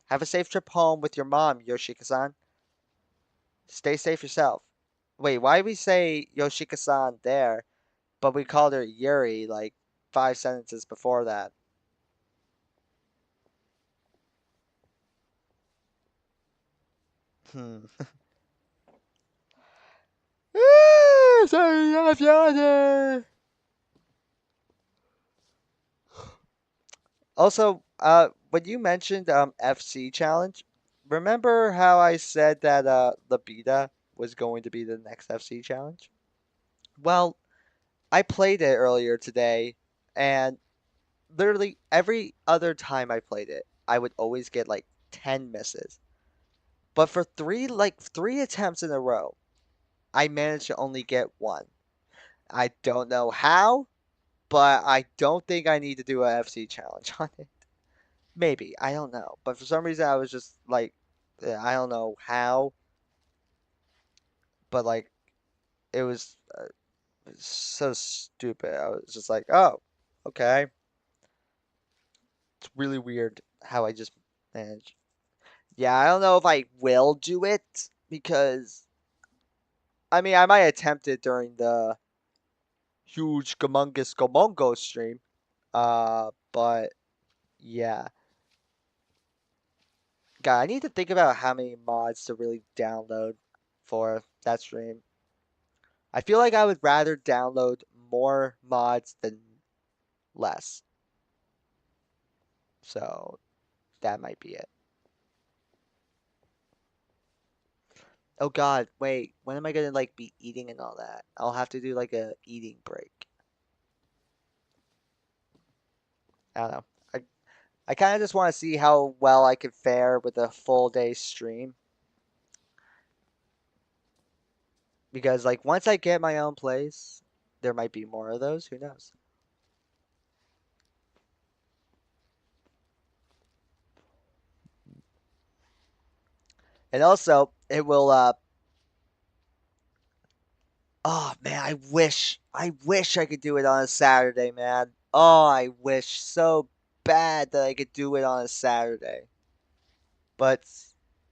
A: Have a safe trip home with your mom, Yoshika-san. Stay safe yourself. Wait, why we say Yoshika-san there, but we called her Yuri like 5 sentences before that? Hmm. Sorry, I'm yawning. Also, when you mentioned FC challenge, remember how I said that Labida was going to be the next FC challenge? Well, I played it earlier today, and literally every other time I played it, I would always get like 10 misses. But for three attempts in a row, I managed to only get one. I don't know how, but I don't think I need to do a FC challenge on it. Maybe, I don't know. But for some reason I was just like I don't know how, but like it was so stupid. I was just like, "Oh, okay." It's really weird how I just managed. Yeah, I don't know if I will do it because I mean, I might attempt it during the huge Gamungus Gomongo stream. But yeah. God, I need to think about how many mods to really download for that stream. I feel like I would rather download more mods than less. So that might be it. Oh God, wait, when am I gonna like be eating and all that? I'll have to do like a eating break. I don't know. I kind of just want to see how well I could fare with a full day stream because like once I get my own place, there might be more of those. Who knows? And also, it will. Oh man, I wish I could do it on a Saturday, man. Oh, I wish so bad that I could do it on a Saturday. But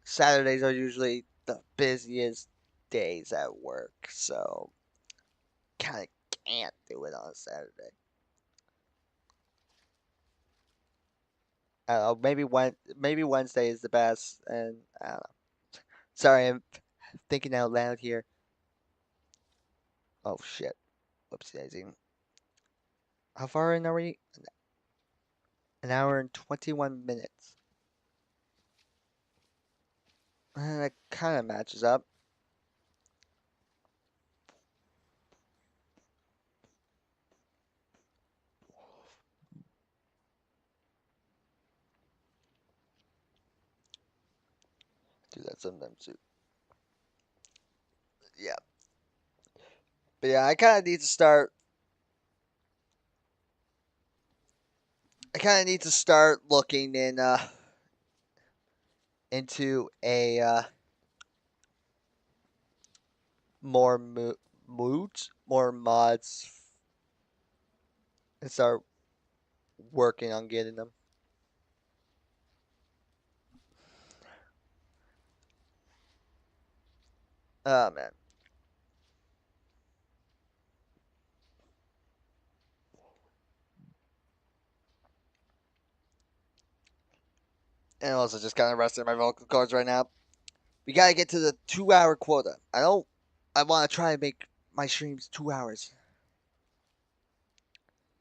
A: Saturdays are usually the busiest days at work, so kind of can't do it on a Saturday. I don't know, maybe Wednesday is the best, and I don't know. Sorry, I'm thinking out loud here. Oh shit, whoopsie daisy. How far in are we? An hour and 21 minutes. That kind of matches up. Do that sometimes too. Yeah, but yeah, I kind of need to start. I kind of need to start looking into a more moods, more mods, and start working on getting them. Oh man, and also just kind of resting my vocal cords right now. We gotta get to the 2 hour quota. I don't. I want to try and make my streams 2 hours,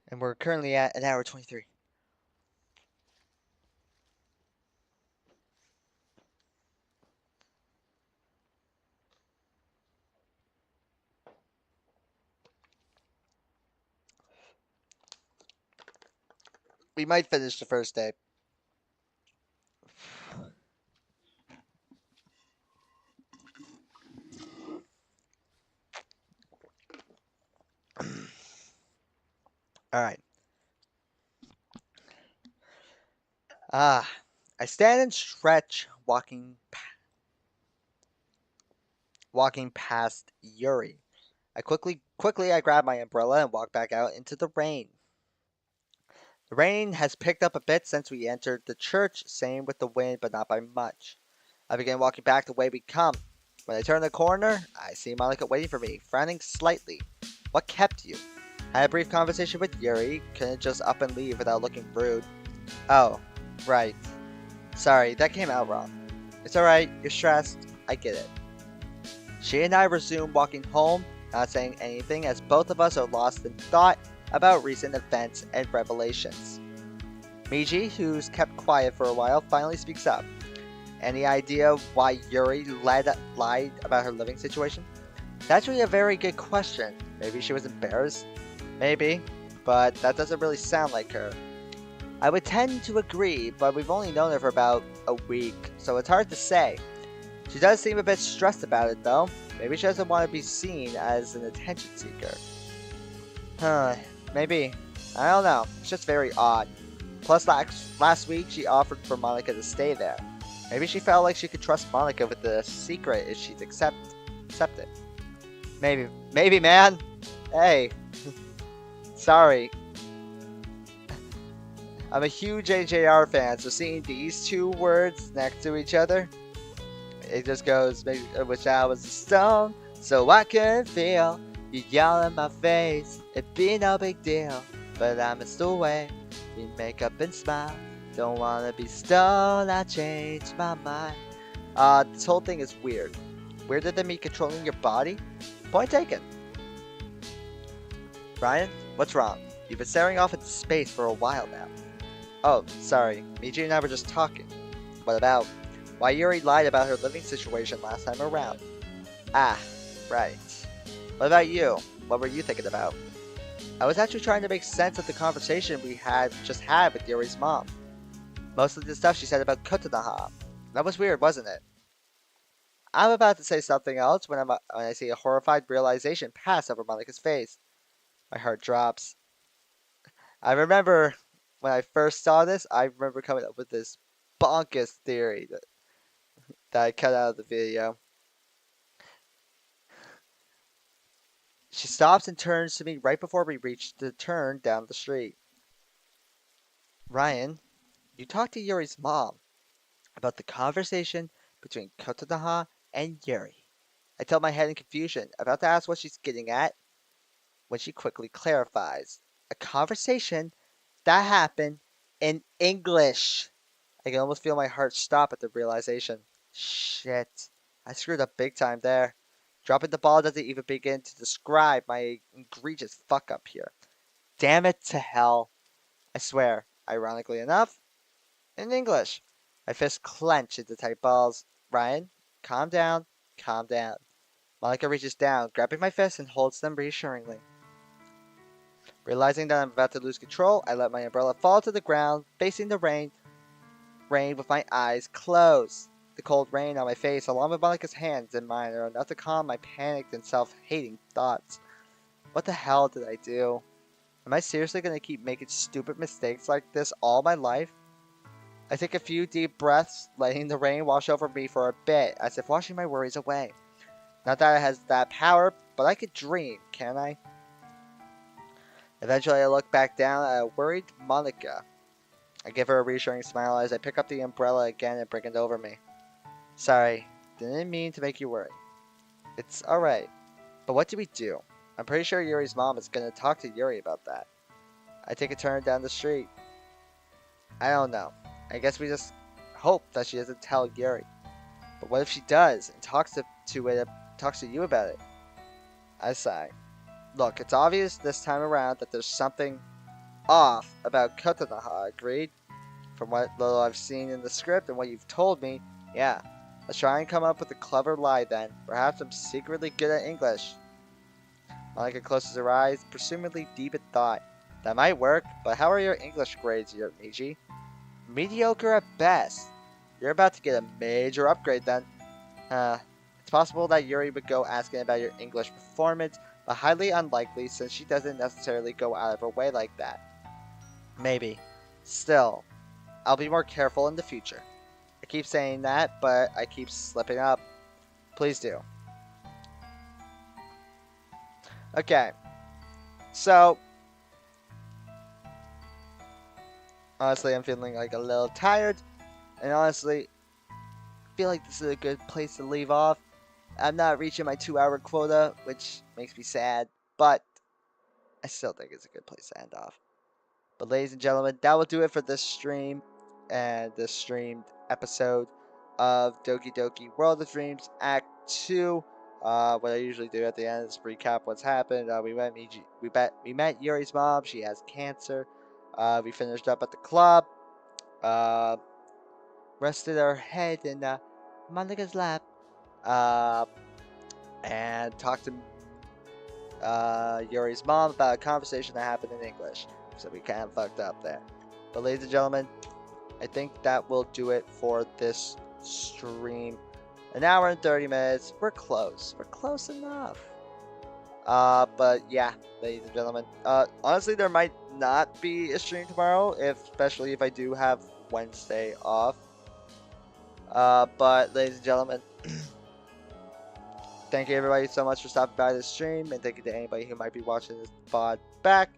A: and we're currently at an hour 23. We might finish the first day. All right. Ah, I stand and stretch, walking past Yuri. I grab my umbrella and walk back out into the rain. The rain has picked up a bit since we entered the church, same with the wind, but not by much. I begin walking back the way we come. When I turn the corner, I see Monica waiting for me, frowning slightly. What kept you? Had a brief conversation with Yuri, couldn't just up and leave without looking rude. Oh, right. Sorry, that came out wrong. It's alright, you're stressed, I get it. She and I resume walking home, not saying anything as both of us are lost in thought about recent events and revelations. Miji, who's kept quiet for a while, finally speaks up. Any idea why Yuri lied about her living situation? That's actually a very good question. Maybe she was embarrassed? Maybe, but that doesn't really sound like her. I would tend to agree, but we've only known her for about a week, so it's hard to say. She does seem a bit stressed about it, though. Maybe she doesn't want to be seen as an attention seeker. Huh, maybe. I don't know. It's just very odd. Plus, last week she offered for Monica to stay there. Maybe she felt like she could trust Monica with the secret if she'd accept it. Maybe, man. Hey, sorry. I'm a huge AJR fan, so seeing these two words next to each other, it just goes, I wish I was a stone, so I could feel you yell in my face. It'd be no big deal, but I missed the way we make up and smile. Don't wanna be stoned, I changed my mind. This whole thing is weird. Weirder than me controlling your body? Point taken. Ryan, what's wrong? You've been staring off into space for a while now. Oh, sorry. Miji and I were just talking. What about? Why Yuri lied about her living situation last time around. Ah, right. What about you? What were you thinking about? I was actually trying to make sense of the conversation we just had with Yuri's mom. Most of the stuff she said about Kotonoha. That was weird, wasn't it? I'm about to say something else when I see a horrified realization pass over Monika's face. My heart drops. I remember when I first saw this, I remember coming up with this bonkers theory that I cut out of the video. She stops and turns to me right before we reach the turn down the street. Ryan, you talked to Yuri's mom about the conversation between Kotonoha and Yuri. I tilt my head in confusion, about to ask what she's getting at, when she quickly clarifies. A conversation that happened in English. I can almost feel my heart stop at the realization. Shit. I screwed up big time there. Dropping the ball doesn't even begin to describe my egregious fuck up here. Damn it to hell. I swear, ironically enough, in English. My fists clench into tight balls. Ryan, calm down, calm down. Monica reaches down, grabbing my fists and holds them reassuringly. Realizing that I'm about to lose control, I let my umbrella fall to the ground, facing the rain with my eyes closed. The cold rain on my face, along with Monica's hands in mine, are enough to calm my panicked and self-hating thoughts. What the hell did I do? Am I seriously going to keep making stupid mistakes like this all my life? I take a few deep breaths, letting the rain wash over me for a bit, as if washing my worries away. Not that it has that power, but I could dream, can't I? Eventually, I look back down at a worried Monica. I give her a reassuring smile as I pick up the umbrella again and bring it over me. Sorry, didn't mean to make you worry. It's alright. But what do we do? I'm pretty sure Yuri's mom is going to talk to Yuri about that. I take a turn down the street. I don't know. I guess we just hope that she doesn't tell Yuri. But what if she does and talks to you about it? I sigh. Look, it's obvious this time around that there's something off about Kotonoha, agreed? From what little I've seen in the script and what you've told me, yeah. Let's try and come up with a clever lie then. Perhaps I'm secretly good at English. Monica closes her eyes, presumably deep in thought. That might work, but how are your English grades, Miji? Mediocre at best. You're about to get a major upgrade then. It's possible that Yuri would go asking about your English performance, but highly unlikely since she doesn't necessarily go out of her way like that. Maybe. Still, I'll be more careful in the future. I keep saying that, but I keep slipping up. Please do. Okay. So, honestly, I'm feeling like a little tired. And honestly, I feel like this is a good place to leave off. I'm not reaching my 2-hour quota, which makes me sad. But I still think it's a good place to end off. But ladies and gentlemen, that will do it for this stream and this streamed episode of Doki Doki World of Dreams Act 2. What I usually do at the end is recap what's happened. We met Yuri's mom. She has cancer. We finished up at the club. uh, rested her head in Monica's lap, uh, and talked to Yuri's mom about a conversation that happened in English. So we kind of fucked up there. But ladies and gentlemen, I think that will do it for this stream. An hour and 30 minutes. We're close. We're close enough. But yeah, ladies and gentlemen. Honestly, there might not be a stream tomorrow, especially if I do have Wednesday off. But ladies and gentlemen, thank you everybody so much for stopping by the stream, and thank you to anybody who might be watching this pod back.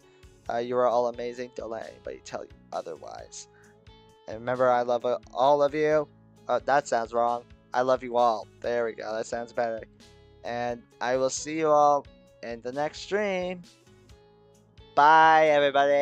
A: You are all amazing. Don't let anybody tell you otherwise. And remember, I love all of you. That sounds wrong. I love you all. There we go. That sounds better. And I will see you all in the next stream. Bye, everybody.